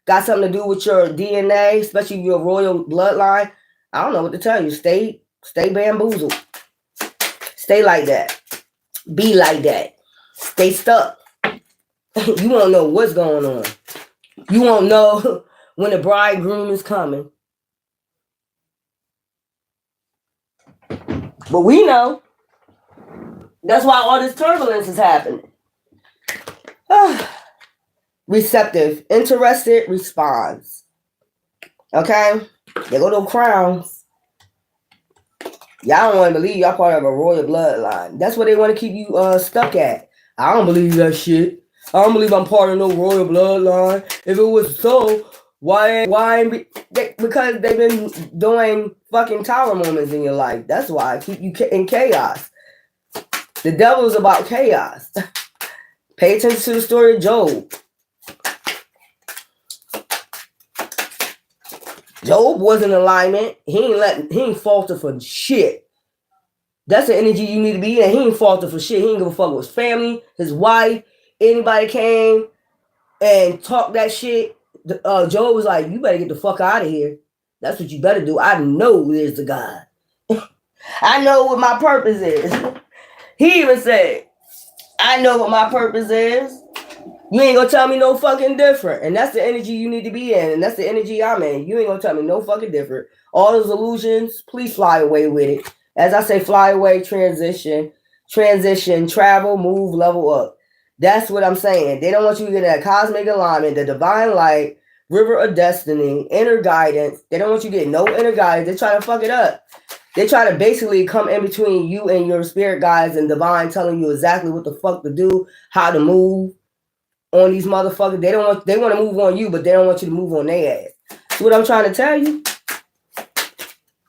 got something to do with your DNA, especially your royal bloodline, I don't know what to tell you. Stay bamboozled. Stay like that. Be like that. Stay stuck. You won't know what's going on. You won't know when the bridegroom is coming. But we know. That's why all this turbulence is happening. Receptive, interested, responds. Okay? They go to crowns. Y'all don't want to believe y'all part of a royal bloodline. That's what they want to keep you stuck at. I don't believe that shit. I don't believe I'm part of no royal bloodline. If it was so, why? Because they've been doing fucking tower moments in your life. That's why I keep you in chaos. The devil is about chaos. Pay attention to the story of Job. Job was in alignment. He ain't falter for shit. That's the energy you need to be in. He ain't falter for shit. He ain't give a fuck with his family, his wife. Anybody came and talked that shit. Job was like, you better get the fuck out of here. That's what you better do. I know there's a God. I know what my purpose is. He even said, I know what my purpose is. You ain't gonna tell me no fucking different. And that's the energy you need to be in. And that's the energy I'm in. You ain't gonna tell me no fucking different. All those illusions, please fly away with it. As I say, fly away, transition, travel, move, level up. That's what I'm saying. They don't want you to get that cosmic alignment, the divine light, river of destiny, inner guidance. They don't want you to get no inner guidance. They're trying to fuck it up. They try to basically come in between you and your spirit guides and divine, telling you exactly what the fuck to do, how to move on these motherfuckers. They want to move on you, but they don't want you to move on their ass. That's what I'm trying to tell you.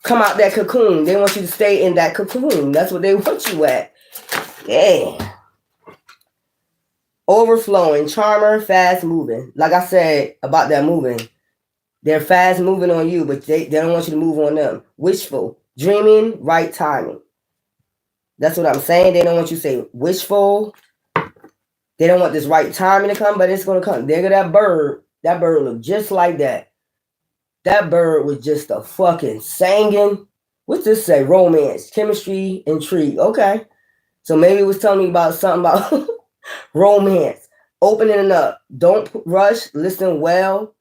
Come out that cocoon. They want you to stay in that cocoon. That's what they want you at. Yeah. Overflowing, charmer, fast moving. Like I said about that moving. They're fast moving on you, but they don't want you to move on them. Wishful, dreaming, right timing. That's what I'm saying. They don't want you to say wishful. They don't want this right timing to come, but it's going to come. There go that bird. That bird looked just like that. That bird was just a fucking singing. What's this say? Romance, chemistry, intrigue. Okay. So maybe it was telling me about something about romance. Opening it up. Don't rush. Listen well.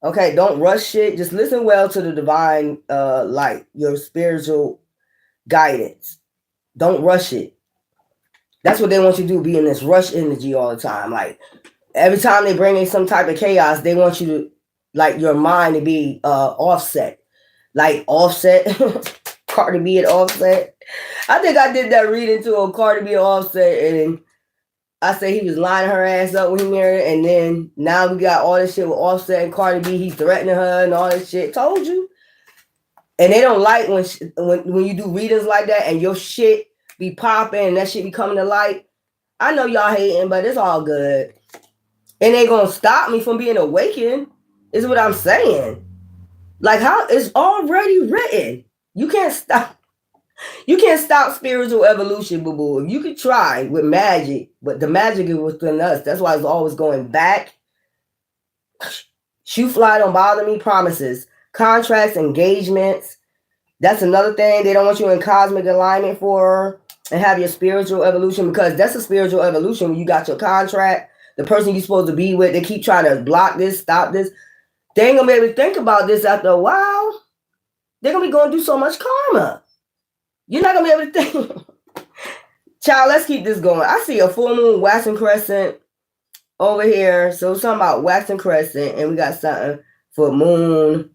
Okay. Don't rush shit. Just listen well to the divine light, your spiritual guidance. Don't rush it. That's what they want you to do, be in this rush energy all the time. Like, every time they bring in some type of chaos, they want you to, like, your mind to be offset. Like, offset. Cardi B and Offset. I think I did that reading to a Cardi B and Offset, and I say he was lining her ass up when he married her, and then now we got all this shit with Offset and Cardi B. He threatening her and all this shit. Told you. And they don't like when you do readings like that and your shit be popping and that shit be coming to light. I know y'all hating, but it's all good. And they gonna stop me from being awakened, is what I'm saying. Like, how it's already written. You can't stop. You can't stop spiritual evolution, boo-boo. You could try with magic, but the magic is within us. That's why it's always going back. Shoe fly don't bother me. Promises, contracts, engagements. That's another thing they don't want you in cosmic alignment for, and have your spiritual evolution, because that's a spiritual evolution when you got your contract, the person you're supposed to be with. They keep trying to block this, stop this. They ain't gonna be able to think about this after a while. They're gonna be going through so much karma. You're not gonna be able to think. Child, let's keep this going. I see a full moon waxing crescent over here. So it's something about waxing crescent, and we got something for moon.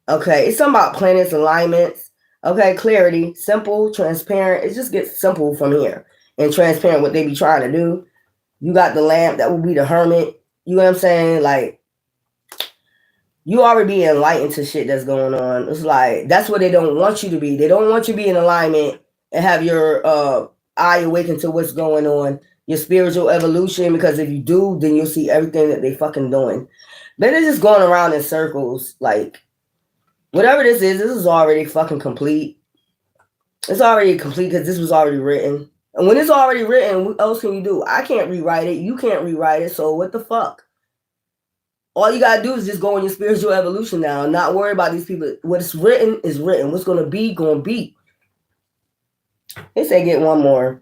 Okay, it's something about planets alignments. Okay, clarity, simple, transparent. It just gets simple from here and transparent what they be trying to do. You got the lamp, that would be the hermit. You know what I'm saying? Like, you already be enlightened to shit that's going on. It's like, that's what they don't want you to be. They don't want you to be in alignment and have your eye awakened to what's going on, your spiritual evolution, because if you do, then you'll see everything that they fucking doing. But they're just going around in circles, like, whatever this is already fucking complete. It's already complete because this was already written. And when it's already written, what else can you do? I can't rewrite it. You can't rewrite it. So what the fuck? All you got to do is just go on your spiritual evolution now and not worry about these people. What's written is written. What's going to be, going to be. They say get one more.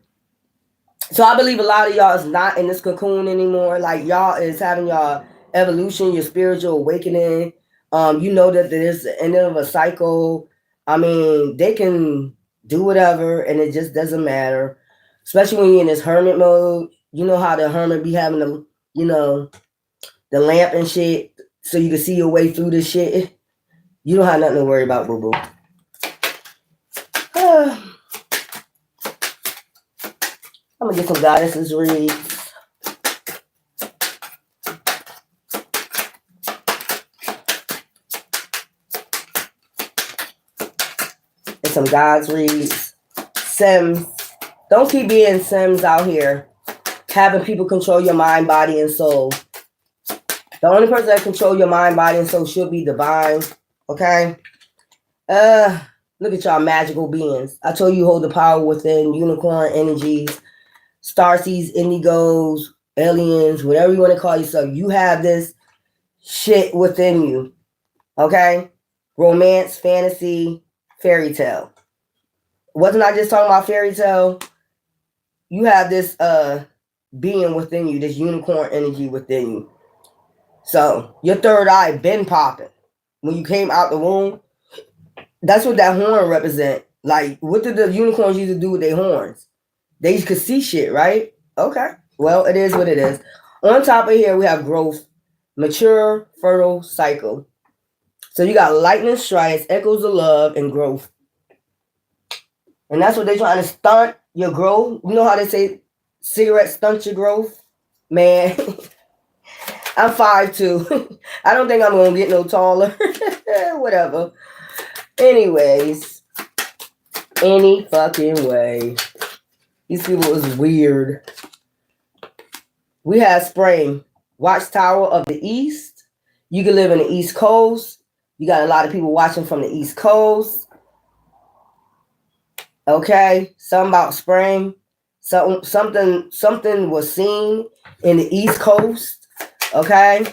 So I believe a lot of y'all is not in this cocoon anymore. Like, y'all is having y'all evolution, your spiritual awakening. You know that there's the end of a cycle. I mean, they can do whatever, and it just doesn't matter. Especially when you're in this hermit mode. You know how the hermit be having the, you know, the lamp and shit, so you can see your way through this shit. You don't have nothing to worry about, boo-boo. I'm gonna get some goddesses reads. Some God's reads. Sims. Don't keep being Sims out here, having people control your mind, body, and soul. The only person that control your mind, body, and soul should be divine. Okay? Look at y'all magical beings. I told you hold the power within. Unicorn energies, starseeds, indigos, aliens, whatever you want to call yourself. You have this shit within you. Okay? Romance, fantasy, fairy tale. Wasn't I just talking about fairy tale? You have this being within you, this unicorn energy within you. So your third eye been popping. When you came out the womb, that's what that horn represent. Like, what did the unicorns used to do with their horns? They could see shit, right? Okay. Well, it is what it is. On top of here, we have growth, mature, fertile cycle. So you got lightning strikes, echoes of love, and growth. And that's what they're trying to stunt your growth. You know how they say cigarettes stunt your growth? Man, I'm 5'2". I don't think I'm going to get no taller. Whatever. Anyways, any fucking way. These people is weird. We have spring. Watchtower of the East. You can live in the East Coast. You got a lot of people watching from the East Coast. Okay, something about spring. Something was seen in the East Coast. Okay,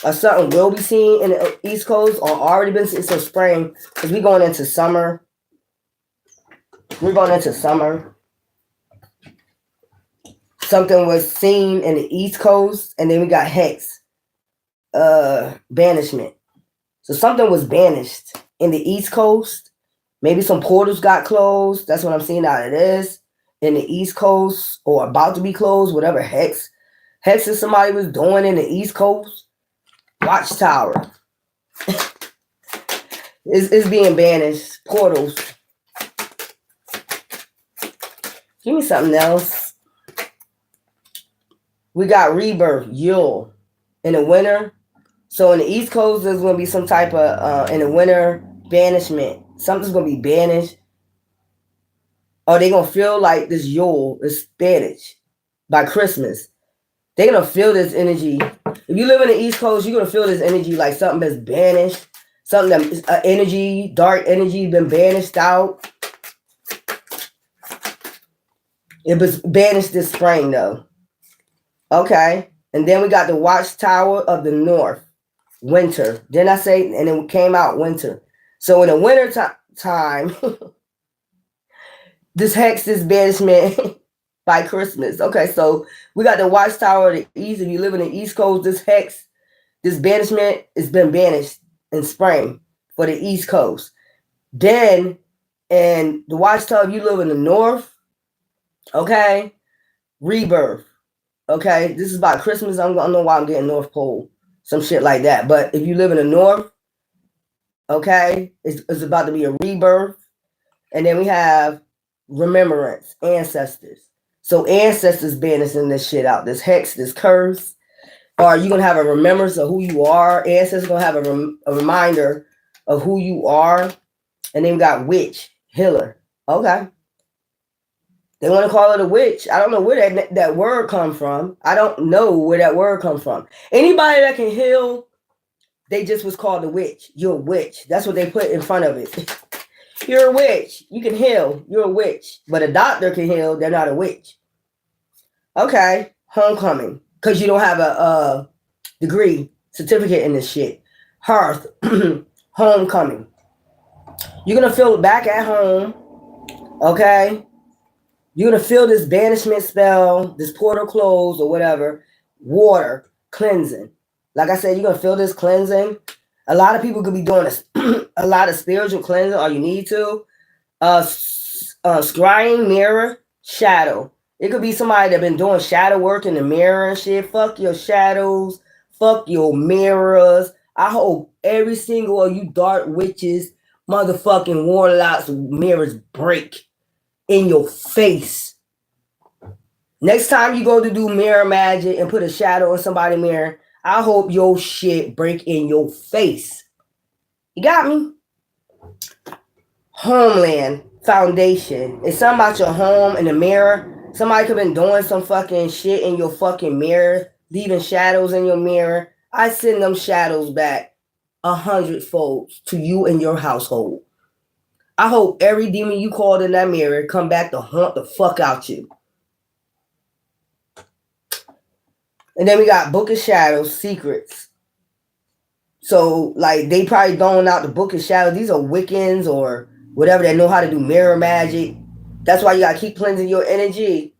or something will be seen in the East Coast or already been seen. So spring, because we're going into summer. We're going into summer. Something was seen in the East Coast, and then we got hex, banishment. So something was banished in the East Coast. Maybe some portals got closed. That's what I'm seeing out of this. In the East Coast or about to be closed, whatever hex is somebody was doing in the East Coast. Watchtower is being banished. Portals. Give me something else. We got rebirth, Yule, in the winter. So in the East Coast, there's going to be some type of, in the winter, banishment. Something's going to be banished. Or they're going to feel like this Yule is banished by Christmas. They're going to feel this energy. If you live in the East Coast, you're going to feel this energy like something that's banished. Something that energy, dark energy, been banished out. It was banished this spring, though. Okay. And then we got the Watchtower of the North. Winter. Didn't I say? And it came out winter. So in the winter time, this hex, this banishment by Christmas. Okay, so we got the Watchtower of the East. If you live in the East Coast, this hex, this banishment has been banished in spring for the East Coast. Then, and the Watchtower, if you live in the North, okay, rebirth. Okay, this is about Christmas. I don't know why I'm getting North Pole. Some shit like that. But if you live in the North, okay, it's about to be a rebirth. And then we have remembrance, ancestors. So ancestors banishing this shit out. This hex, this curse. Or you're going to have a remembrance of who you are. Ancestors going to have a reminder of who you are. And then we got witch, healer. Okay. They want to call it a witch. I don't know where that word come from. I don't know where that word come from. Anybody that can heal, they just was called a witch. You're a witch. That's what they put in front of it. You're a witch. You can heal. You're a witch. But a doctor can heal. They're not a witch. Okay. Homecoming. Because you don't have a degree, certificate in this shit. Hearth. Homecoming. You're going to feel it back at home. Okay. You're going to feel this banishment spell, this portal closed or whatever. Water, cleansing. Like I said, you're going to feel this cleansing. A lot of people could be doing a lot of spiritual cleansing, or you need to. Scrying, mirror, shadow. It could be somebody that been doing shadow work in the mirror and shit. Fuck your shadows. Fuck your mirrors. I hope every single of you dark witches, motherfucking warlocks, mirrors break in your face. Next time you go to do mirror magic and put a shadow in somebody's mirror, I hope your shit break in your face. You got me? Homeland, foundation. It's something about your home and the mirror. Somebody could have been doing some fucking shit in your fucking mirror, leaving shadows in your mirror. I send them shadows back 100-fold to you and your household. I hope every demon you called in that mirror come back to haunt the fuck out you. And then we got Book of Shadows, secrets. So, like, they probably throwing out the Book of Shadows. These are Wiccans or whatever that know how to do mirror magic. That's why you got to keep cleansing your energy.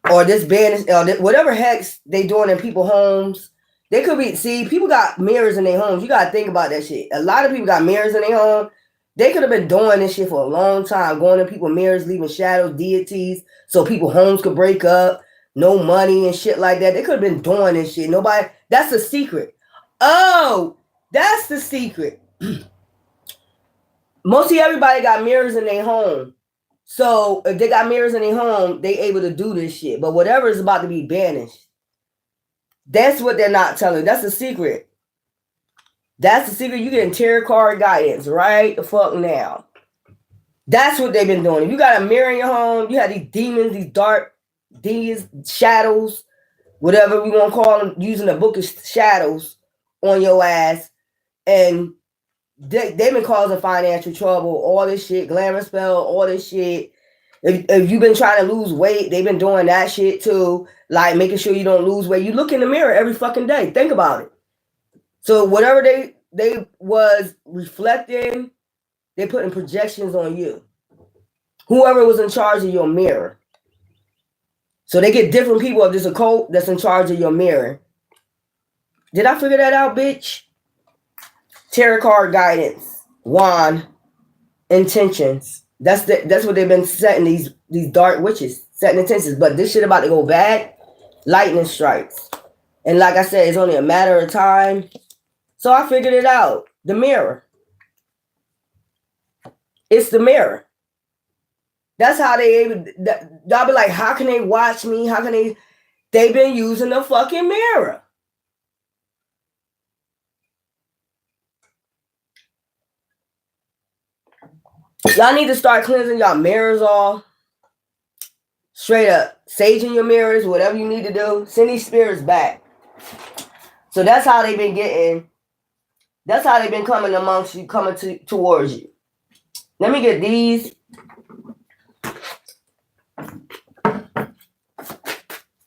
or this banish, whatever hex they doing in people's homes. They could be, see, people got mirrors in their homes. You got to think about that shit. A lot of people got mirrors in their home. They could have been doing this shit for a long time, going in people's mirrors, leaving shadows, deities, so people's homes could break up, no money and shit like that. They could have been doing this shit. Nobody, that's the secret. Oh, that's the secret. Mostly everybody got mirrors in their home. So if they got mirrors in their home, they able to do this shit. But whatever is about to be banished, that's what they're not telling. That's the secret. That's the secret. You getting tarot card guidance right the fuck now. That's what they've been doing. If you got a mirror in your home, you have these demons, these dark demons, shadows, whatever we want to call them, using the book of shadows on your ass, and they've been causing financial trouble, all this shit, glamour spell, all this shit. If you've been trying to lose weight, they've been doing that shit too, like making sure you don't lose weight. You look in the mirror every fucking day. Think about it. So whatever they was reflecting, they putting projections on you. Whoever was in charge of your mirror. So they get different people of this occult that's in charge of your mirror. Did I figure that out, bitch? Tarot card guidance, wand, intentions. That's what they've been setting, these dark witches, setting intentions. But this shit about to go bad, lightning strikes. And like I said, it's only a matter of time. So I figured it out. The mirror. It's the mirror. That's how they'll be like, how can they watch me? How can they? They've been using the fucking mirror. Y'all need to start cleansing y'all mirrors off. Straight up. Saging your mirrors, whatever you need to do. Send these spirits back. So that's how they've been getting. That's how they've been coming amongst you, coming towards you. Let me get these.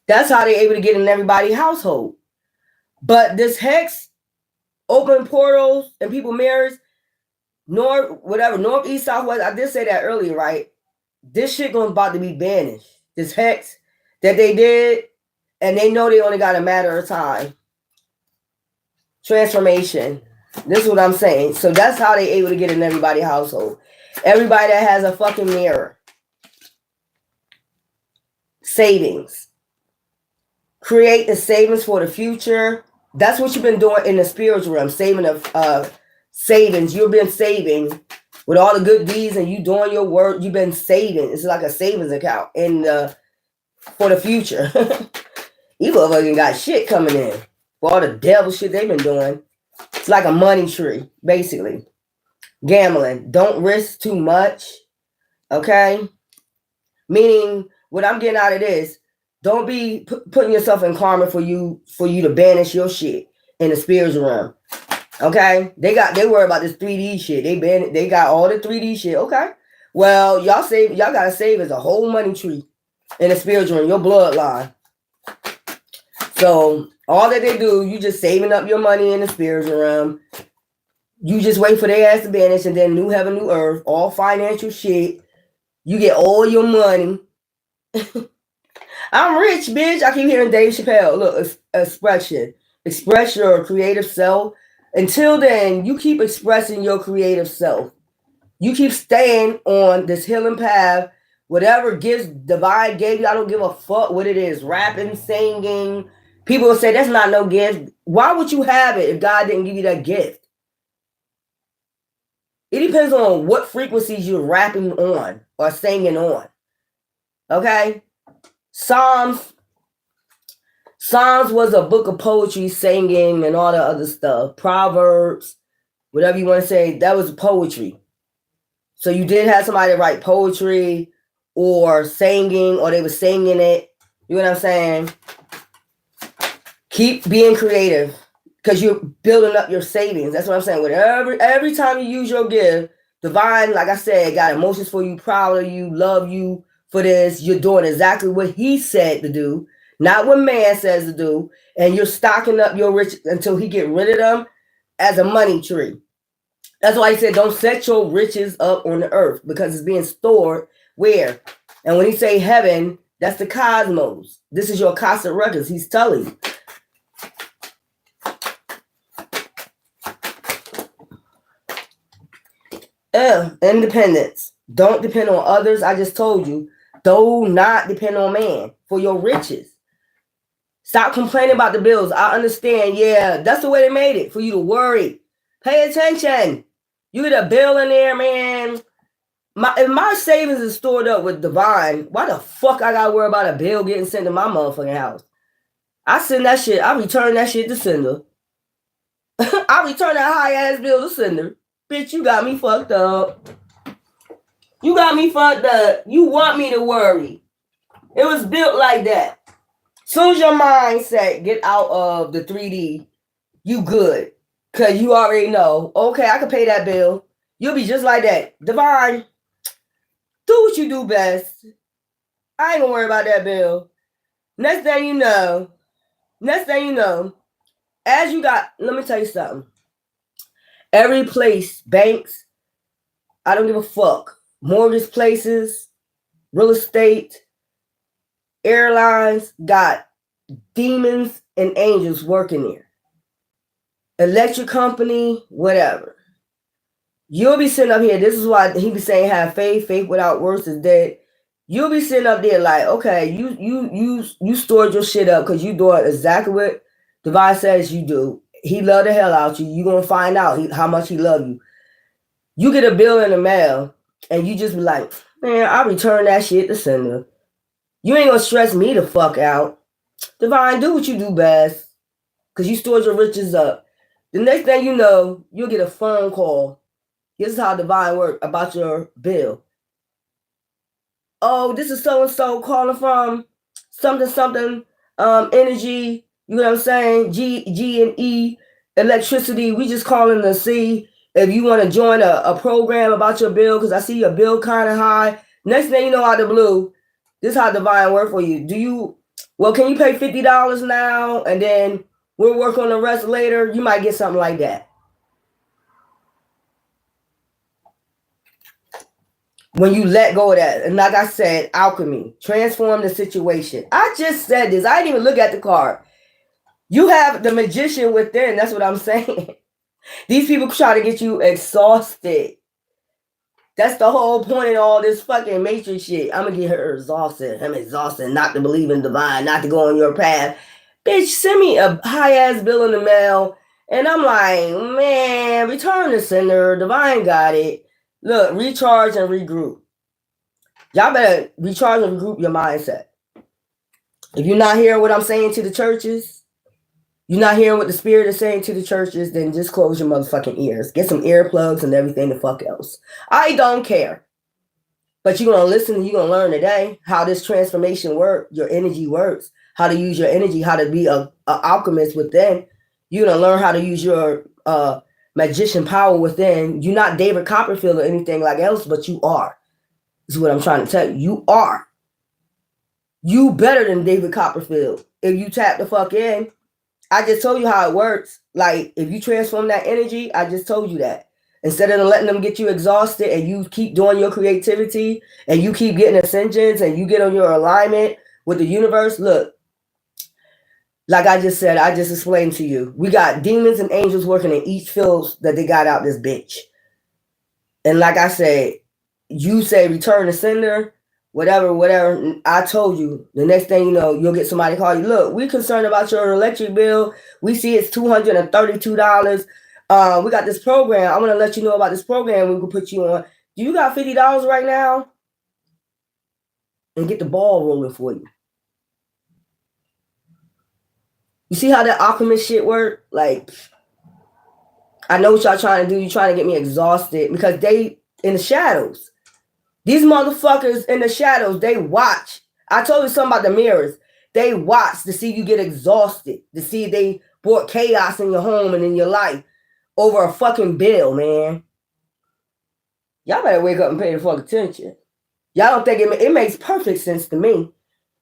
That's how they're able to get in everybody's household. But this hex, open portals, and people mirrors, north, east, south, west. I did say that earlier, right? This shit going about to be banished. This hex that they did, and they know they only got a matter of time. Transformation. This is what I'm saying. So that's how they able to get in everybody's household. Everybody that has a fucking mirror. Savings. Create the savings for the future. That's what you've been doing in the spiritual realm. Saving of savings. You've been saving with all the good deeds, and you doing your work. You've been saving. It's like a savings account for the future. You motherfucking got shit coming in for all the devil shit they've been doing. It's like a money tree, basically. Gambling. Don't risk too much. Okay? Meaning, what I'm getting out of this, don't be putting yourself in karma for you to banish your shit in the spiritual realm. Okay? They worry about this 3D shit. They got all the 3D shit. Okay? Well, y'all gotta save as a whole money tree in the spiritual realm, your bloodline. So all that they do, you just saving up your money in the spiritual realm. You just wait for their ass to banish, and then new heaven, new earth, all financial shit. You get all your money. I'm rich, bitch. I keep hearing Dave Chappelle. Look, expression. Express your creative self. Until then, you keep expressing your creative self. You keep staying on this healing path. Whatever gifts divine gave you, I don't give a fuck what it is. Rapping, singing. People will say that's not no gift. Why would you have it if God didn't give you that gift? It depends on what frequencies you're rapping on or singing on. Okay? Psalms was a book of poetry, singing, and all the other stuff. Proverbs, whatever you want to say, that was poetry. So you did have somebody write poetry or singing, or they were singing it. You know what I'm saying? Keep being creative because you're building up your savings. That's what I'm saying. Whatever, every time you use your gift, divine, like I said, got emotions for you, proud of you, love you for this. You're doing exactly what he said to do, not what man says to do. And you're stocking up your riches until he get rid of them as a money tree. That's why he said, don't set your riches up on the earth because it's being stored where? And when he say heaven, That's the cosmos. This is your Akashic records. He's telling you. Independence. Don't depend on others. I just told you. Do not depend on man for your riches. Stop complaining about the bills. I understand. Yeah, that's the way they made it, for you to worry. Pay attention. You get a bill in there, man. If my savings is stored up with Divine, why the fuck I gotta worry about a bill getting sent to my motherfucking house? I send that shit. I return that shit to sender. I return that high ass bill to sender. Bitch, you got me fucked up. You got me fucked up. You want me to worry. It was built like that. Soon as your mindset get out of the 3D, you good. Because you already know, okay, I can pay that bill. You'll be just like that. Divine, do what you do best. I ain't gonna worry about that bill. Next thing you know, as you got, let me tell you something. Every place, banks, I don't give a fuck. Mortgage places, real estate, airlines, got demons and angels working there. Electric company, whatever. You'll be sitting up here. This is why he be saying have faith. Faith without works is dead. You'll be sitting up there like, okay, you stored your shit up because you doing exactly what Divine says you do. He love the hell out you. You gonna find out how much he love you. You get a bill in the mail and you just be like, man, I'll return that shit to sender. You ain't gonna stress me the fuck out. Divine, do what you do best. Because you stored your riches up. The next thing you know, you'll get a phone call. This is how Divine works about your bill. Oh, this is so-and-so calling from something, energy. You know what I'm saying? G&E, electricity. We just calling to see if you want to join a program about your bill, because I see your bill kind of high. Next thing you know, out of the blue, this is how Divine work for you. Can you pay $50 now, and then we'll work on the rest later? You might get something like that. When you let go of that, and like I said, alchemy, transform the situation. I just said this. I didn't even look at the card. You have the magician within. That's what I'm saying. These people try to get you exhausted. That's the whole point of all this fucking matrix shit. I'm gonna get her exhausted. I'm exhausted not to believe in divine, not to go on your path. Bitch, send me a high-ass bill in the mail. And I'm like, man, return to sender. Divine got it. Look, recharge and regroup. Y'all better recharge and regroup your mindset. If you're not hearing what I'm saying to the churches, you're not hearing what the spirit is saying to the churches, then just close your motherfucking ears. Get some earplugs and everything the fuck else. I don't care. But you're going to listen and you're going to learn today how this transformation works, your energy works, how to use your energy, how to be a alchemist within. You're going to learn how to use your magician power within. You're not David Copperfield or anything like else, but you are. This is what I'm trying to tell you. You are. You better than David Copperfield. If you tap the fuck in, I just told you how it works. Like, if you transform that energy, I just told you that. Instead of letting them get you exhausted and you keep doing your creativity and you keep getting ascensions and you get on your alignment with the universe, look, like I just said, I just explained to you, we got demons and angels working in each field that they got out this bitch. And like I said, you say return to sender, whatever. I told you, the next thing you know, you'll get somebody call you. Look, we're concerned about your electric bill. We see it's $232. We got this program. I want to let you know about this program we can put you on. Do you got $50 right now? And get the ball rolling for you. You see how that alchemist shit work? Like, I know what y'all trying to do. You're trying to get me exhausted because they in the shadows. These motherfuckers in the shadows, they watch. I told you something about the mirrors. They watch to see you get exhausted, to see if they brought chaos in your home and in your life over a fucking bill, man. Y'all better wake up and pay the fuck attention. Y'all don't think it makes perfect sense to me.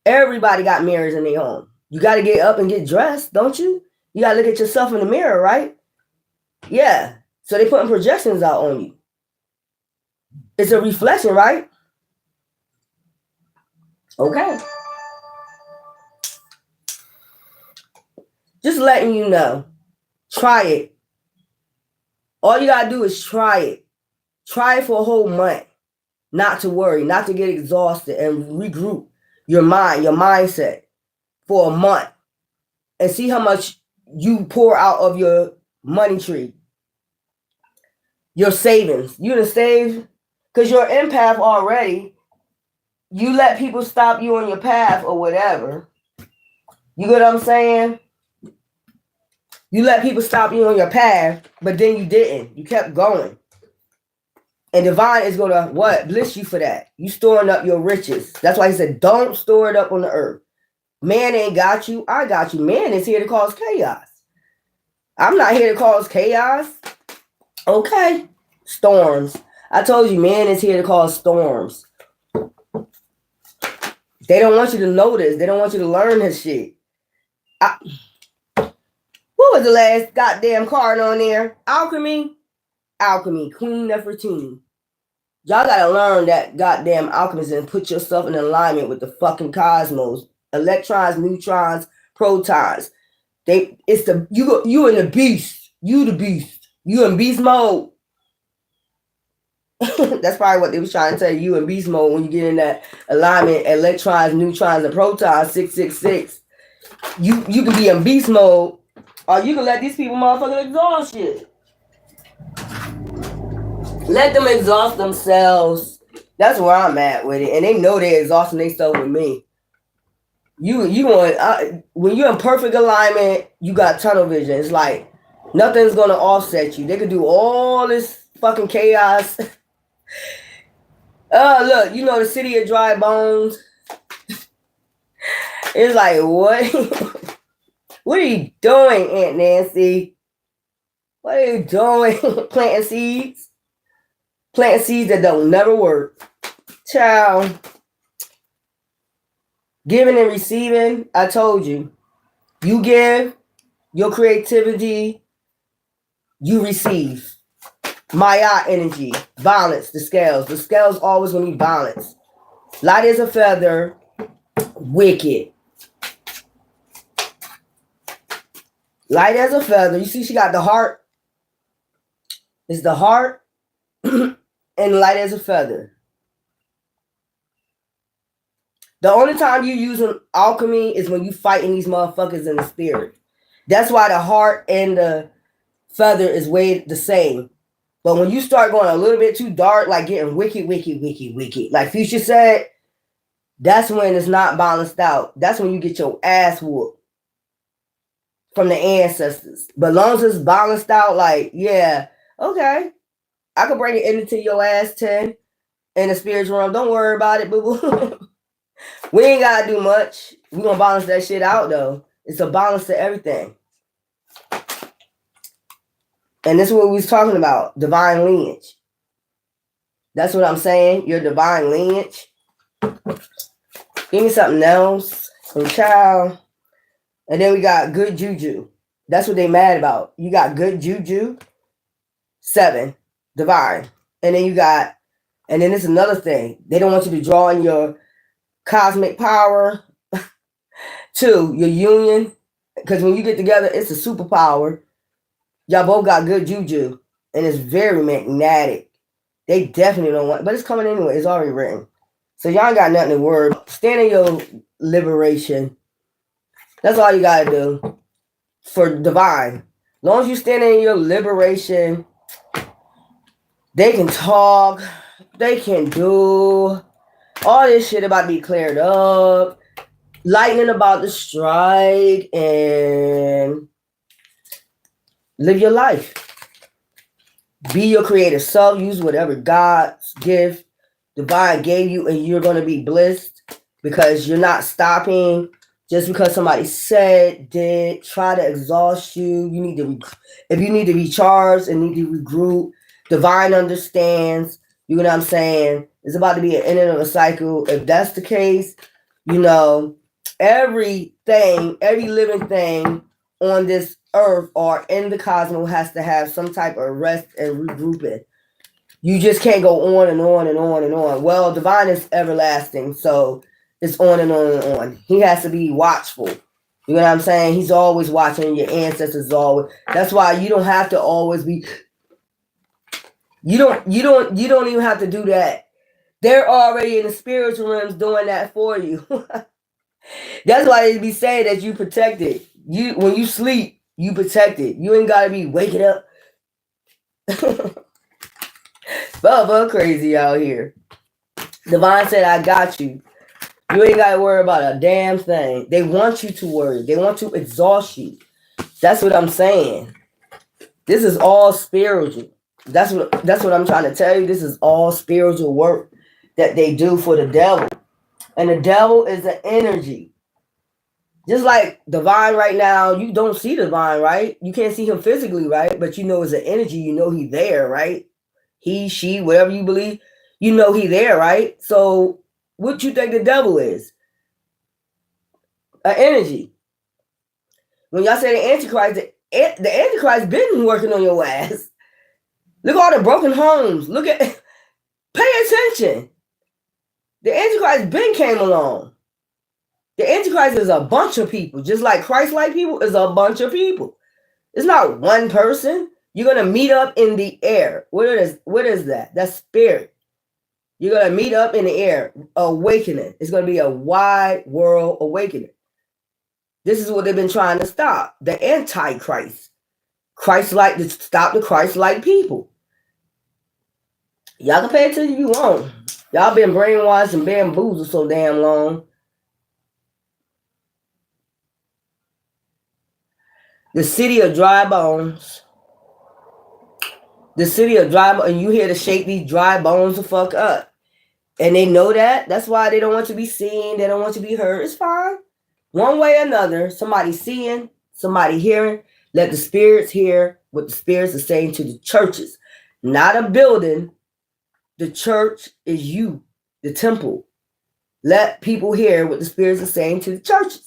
Everybody got mirrors in their home. You got to get up and get dressed, don't you? You got to look at yourself in the mirror, right? Yeah. So they putting projections out on you. It's a reflection, right? Okay. Just letting you know. Try it. All you gotta do is try it. Try it for a whole month. Not to worry, not to get exhausted, and regroup your mind, your mindset for a month, and see how much you pour out of your money tree, your savings. You done save, because you're an empath already. You let people stop you on your path or whatever. You get what I'm saying? You let people stop you on your path, but then you didn't. You kept going. And divine is going to what? Bless you for that. You storing up your riches. That's why he said, don't store it up on the earth. Man ain't got you. I got you. Man is here to cause chaos. I'm not here to cause chaos. Okay. Storms. I told you, man is here to cause storms. They don't want you to know this. They don't want you to learn this shit. What was the last goddamn card on there? Alchemy. Alchemy. Queen Nefertiti. Y'all gotta learn that goddamn alchemist and put yourself in alignment with the fucking cosmos. Electrons, neutrons, protons. You in the beast. You the beast. You in beast mode. That's probably what they was trying to tell you in beast mode when you get in that alignment, electrons, neutrons, and protons, 666. You can be in beast mode, or you can let these people motherfucking exhaust shit. Let them exhaust themselves. That's where I'm at with it. And they know they're exhausting themselves with me. When you're in perfect alignment, you got tunnel vision. It's like nothing's gonna offset you. They could do all this fucking chaos. Look, you know the city of dry bones. It's like, what? What are you doing, Aunt Nancy? What are you doing? Planting seeds? Planting seeds that don't never work. Child. Giving and receiving, I told you. You give, your creativity, you receive. Maya energy, balance, the scales. The scales always going to be balanced. Light as a feather, wicked. Light as a feather. You see she got the heart. It's the heart and light as a feather. The only time you using alchemy is when you fighting these motherfuckers in the spirit. That's why the heart and the feather is way the same. But when you start going a little bit too dark, like getting wicked, like Future said, that's when it's not balanced out. That's when you get your ass whooped from the ancestors. But as long as it's balanced out, like, yeah, okay, I could bring it into your ass 10 in the spiritual realm. Don't worry about it, boo-boo. We ain't got to do much. We're going to balance that shit out, though. It's a balance to everything. And this is what we was talking about, divine lineage. That's what I'm saying, your divine lineage. Give me something else. And child. And then we got good juju. That's what they mad about. You got good juju. 7, divine. And then and then it's another thing. They don't want you to draw in your cosmic power. 2, your union. Because when you get together, it's a superpower. Y'all both got good juju. And it's very magnetic. They definitely don't want, but it's coming anyway. It's already written. So y'all ain't got nothing to worry about. Stand in your liberation. That's all you got to do for divine. As long as you stand in your liberation, they can talk. They can do all this shit about to be cleared up. Lightning about to strike and live your life. Be your creative self. Use whatever God's gift, divine gave you, and you're going to be blessed because you're not stopping just because somebody said, did, try to exhaust you. You need to, if you need to recharge and need to regroup, divine understands. You know what I'm saying? It's about to be an ending of a cycle. If that's the case, you know, everything, every living thing on this earth or in the cosmos has to have some type of rest and regrouping. You just can't go on and on and on and on. Well, divine is everlasting, so it's on and on and on. He has to be watchful. You know what I'm saying? He's always watching. Your ancestors always. That's why you don't have to always be. You don't even have to do that. They're already in the spiritual realms doing that for you. That's why they be saying that you protected. You when you sleep, you protected. You ain't gotta be waking up. Bubba crazy out here. Divine said, I got you. You ain't gotta worry about a damn thing. They want you to worry. They want to exhaust you. That's what I'm saying. This is all spiritual. That's what I'm trying to tell you. This is all spiritual work that they do for the devil. And the devil is an energy. Just like Divine right now, you don't see Divine, right? You can't see him physically, right? But you know it's an energy. You know he's there, right? He, she, whatever you believe, you know he there, right? So what you think the devil is? An energy. When y'all say the Antichrist, the Antichrist been working on your ass. Look at all the broken homes. Look at, pay attention. The Antichrist been came along. The Antichrist is a bunch of people. Just like Christ-like people is a bunch of people. It's not one person. You're going to meet up in the air. What is that? That's spirit. You're going to meet up in the air. Awakening. It's going to be a wide world awakening. This is what they've been trying to stop. The Antichrist. Christ-like, to stop the Christ-like people. Y'all can pay attention if you want. Y'all been brainwashed and bamboozled so damn long. The city of dry bones. The city of dry bones. And you here to shake these dry bones the fuck up. And they know that. That's why they don't want to be seen. They don't want to be heard. It's fine. One way or another, somebody seeing, somebody hearing. Let the spirits hear what the spirits are saying to the churches. Not a building. The church is you, the temple. Let people hear what the spirits are saying to the churches.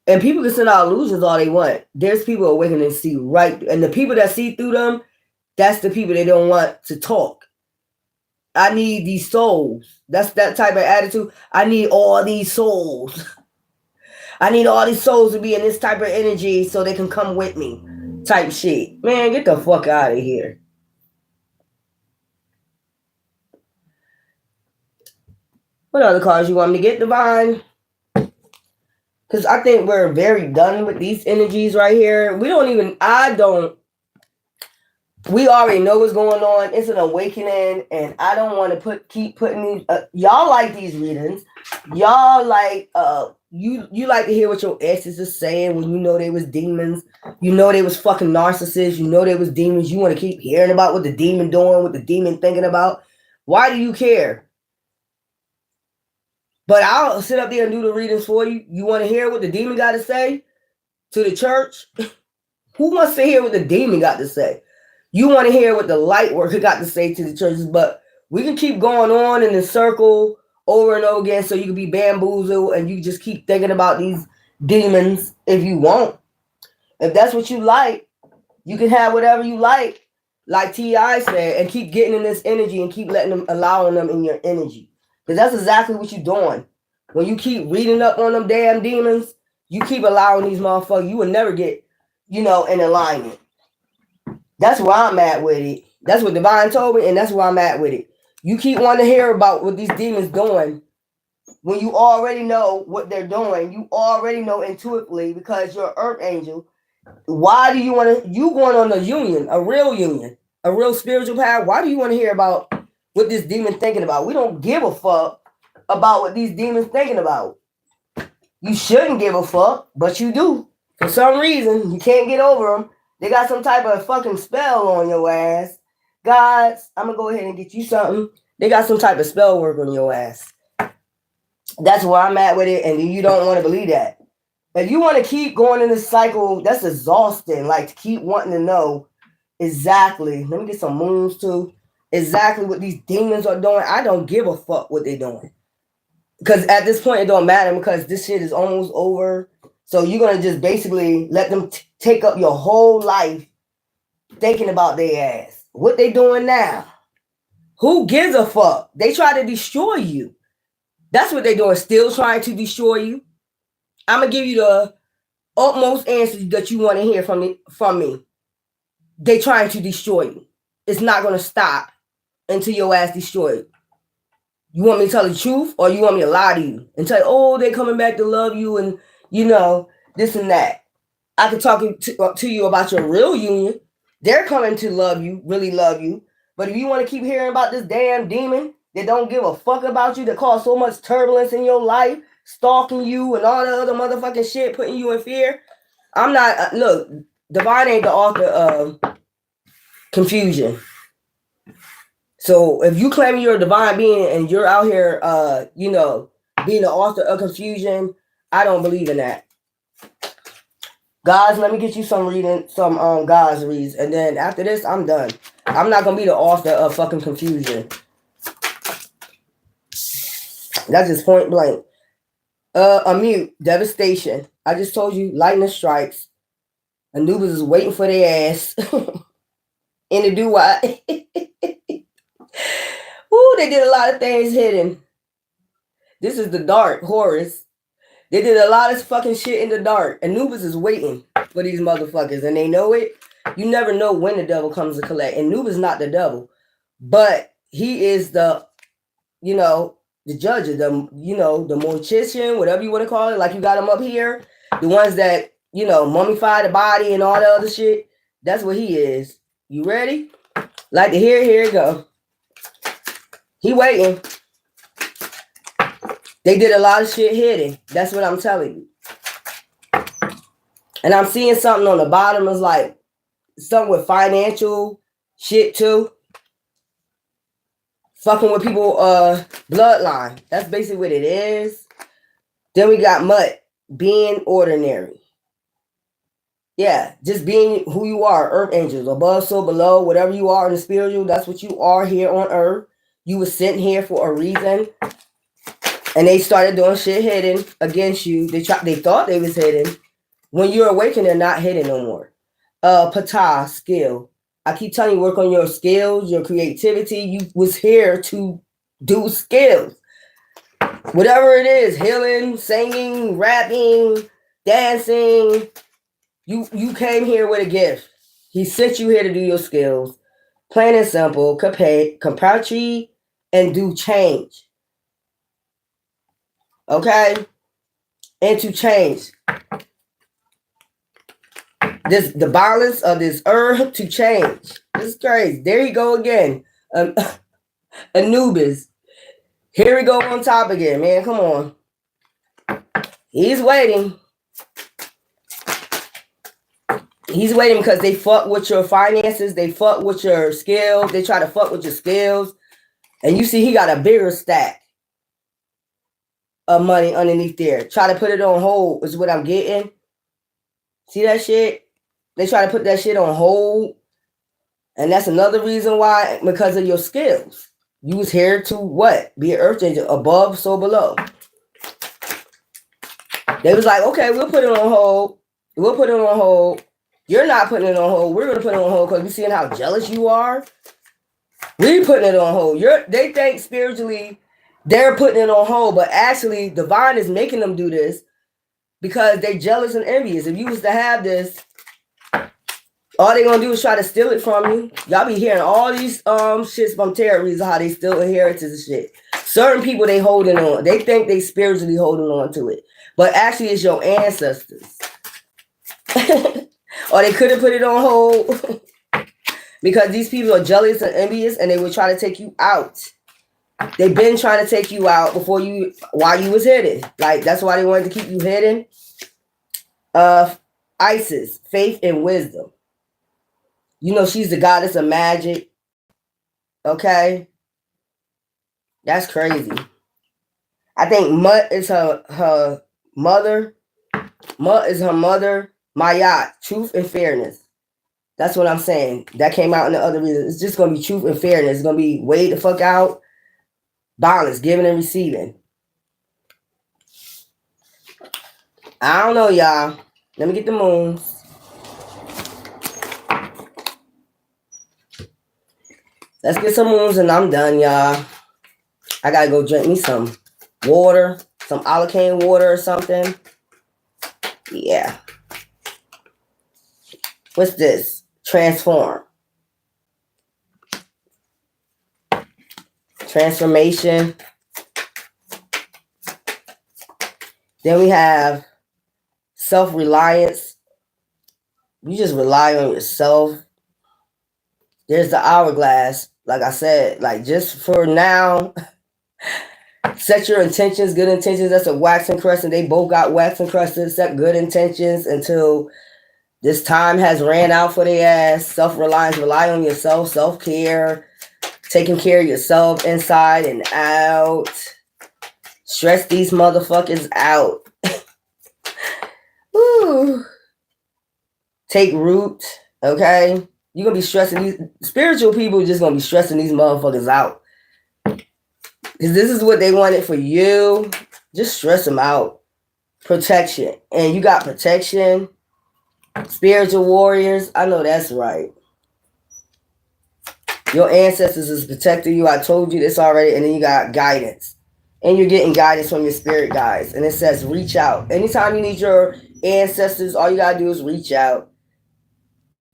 And people can send out illusions all they want. There's people awakening and see right. And the people that see through them, that's the people they don't want to talk. I need these souls. That's that type of attitude. I need all these souls. I need all these souls to be in this type of energy so they can come with me. Type shit. Man, get the fuck out of here. What other cards you want me to get, Divine? Because I think we're very done with these energies right here. We already know what's going on. It's an awakening, and I don't want to keep putting these. Y'all like these readings. Y'all like you like to hear what your exes are saying when you know they was demons. You know they was fucking narcissists. You know they was demons. You want to keep hearing about what the demon doing, what the demon thinking about. Why do you care? But I'll sit up there and do the readings for you. You want to hear what the demon got to say to the church? Who wants to hear what the demon got to say? You want to hear what the light worker got to say to the churches, but we can keep going on in the circle over and over again so you can be bamboozled and you just keep thinking about these demons if you want. If that's what you like, you can have whatever you like T.I. said, and keep getting in this energy and keep allowing them in your energy. Because that's exactly what you're doing. When you keep reading up on them damn demons, you keep allowing these motherfuckers, you will never get, in alignment. That's where I'm at with it. That's what Divine told me, and that's where I'm at with it. You keep wanting to hear about what these demons doing when you already know what they're doing. You already know intuitively because you're an earth angel. Why do you want to, you going on a real spiritual path? Why do you want to hear about what this demon thinking about? We don't give a fuck about what these demons thinking about. You shouldn't give a fuck, but you do. For some reason, you can't get over them. They got some type of fucking spell on your ass. Gods, I'm going to go ahead and get you something. They got some type of spell work on your ass. That's where I'm at with it, and you don't want to believe that. If you want to keep going in this cycle, that's exhausting. Like, to keep wanting to know exactly. Let me get some moons, too. Exactly what these demons are doing. I don't give a fuck what they're doing. Because at this point, it don't matter because this shit is almost over. So you're going to just basically let them take up your whole life thinking about their ass. What they doing now? Who gives a fuck? They try to destroy you. That's what they doing. Still trying to destroy you. I'm gonna give you the utmost answers that you want to hear from me. They trying to destroy you. It's not gonna stop until your ass destroyed. You want me to tell the truth, or you want me to lie to you and tell you, oh, they coming back to love you and this and that. I can talk to you about your real union. They're coming to love you, really love you. But if you want to keep hearing about this damn demon that don't give a fuck about you, that caused so much turbulence in your life, stalking you and all the other motherfucking shit, putting you in fear, I'm not. Look, Divine ain't the author of confusion. So if you claim you're a divine being and you're out here, being the author of confusion, I don't believe in that. Guys, let me get you some guys reads, and then after this, I'm done. I'm not gonna be the author of fucking confusion. That's just point blank. A mute, devastation. I just told you, lightning strikes. Anubis is waiting for their ass in the do-why. Ooh, they did a lot of things hidden. This is the dark, Horus. They did a lot of fucking shit in the dark. Anubis is waiting for these motherfuckers, and they know it. You never know when the devil comes to collect. Anubis is not the devil, but he is the judge of them, the mortician, whatever you want to call it. Like you got them up here, the ones that, mummify the body and all the other shit. That's what he is. You ready? Like to hear? Here you go. He waiting. They did a lot of shit hidden. That's what I'm telling you. And I'm seeing something on the bottom is like something with financial shit too. Fucking with people bloodline. That's basically what it is. Then we got Mutt, being ordinary. Yeah, just being who you are, earth angels, above, so below, whatever you are in the spiritual, that's what you are here on earth. You were sent here for a reason. And they started doing shit hidden against you. They thought they was hidden. When you're awakened, they're not hidden no more. Patah, skill. I keep telling you, work on your skills, your creativity. You was here to do skills. Whatever it is, healing, singing, rapping, dancing. You came here with a gift. He sent you here to do your skills. Plain and simple, compare, and do change. Okay? And to change. The balance of this earth to change. This is crazy. There you go again. Anubis. Here we go on top again, man. Come on. He's waiting. He's waiting because they fuck with your finances. They fuck with your skills. They try to fuck with your skills. And you see he got a bigger stack of money underneath there. Try to put it on hold is what I'm getting. See that shit? They try to put that shit on hold. And that's another reason why, because of your skills. You was here to what? Be an earth changer, above, so below. They was like, okay, we'll put it on hold. We'll put it on hold. You're not putting it on hold. We're going to put it on hold because we seeing how jealous you are. We putting it on hold. They think spiritually they're putting it on hold, but actually divine is making them do this because they're jealous and envious. If you was to have this, all they gonna do is try to steal it from you. Y'all be hearing all these shits from tarot readers how they steal inheritance and shit. Certain people they holding on. They think they spiritually holding on to it, but actually it's your ancestors. Or they couldn't put it on hold because these people are jealous and envious, and they would try to take you out. They've been trying to take you out while you was hidden. Like that's why they wanted to keep you hidden. Isis, faith and wisdom. You know, she's the goddess of magic. Okay? That's crazy. I think Mutt is her mother. Mutt is her mother. Mayat, truth and fairness. That's what I'm saying. That came out in the other reason. It's just going to be truth and fairness. It's going to be way the fuck out. Balance, giving and receiving. I don't know, y'all. Let me get the moons. Let's get some moons and I'm done, y'all. I gotta go drink me some water, some alkaline water or something. Yeah. What's this? Transform. Transformation. Then we have self-reliance. You just rely on yourself. There's the hourglass. Like I said, like just for now, set your intentions, good intentions. That's a waxing crescent. They both got waxing crescents. Set good intentions until this time has ran out for their ass. Self-reliance, rely on yourself, self-care, taking care of yourself inside and out. Stress these motherfuckers out. Woo. Take root, okay? You're going to be stressing these spiritual people, just going to be stressing these motherfuckers out. Because this is what they wanted for you. Just stress them out. Protection. And you got protection. Spiritual warriors. I know that's right. Your ancestors is protecting you. I told you this already. And then you got guidance. And you're getting guidance from your spirit guides. And it says reach out. Anytime you need your ancestors, all you got to do is reach out.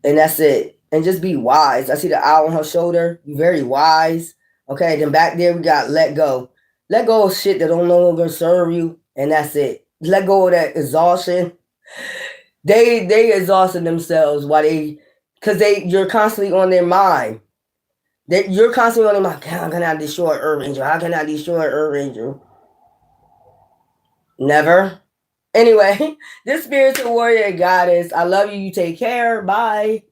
And that's it. And just be wise. I see the owl on her shoulder. You're very wise. Okay, then back there we got let go. Let go of shit that don't no longer serve you. And that's it. Let go of that exhaustion. They exhausting themselves while because you're constantly on their mind. You're constantly on their mind. How can I destroy Earth Angel? How can I destroy Earth Angel? Never. Anyway, this spiritual warrior goddess. I love you. You take care. Bye.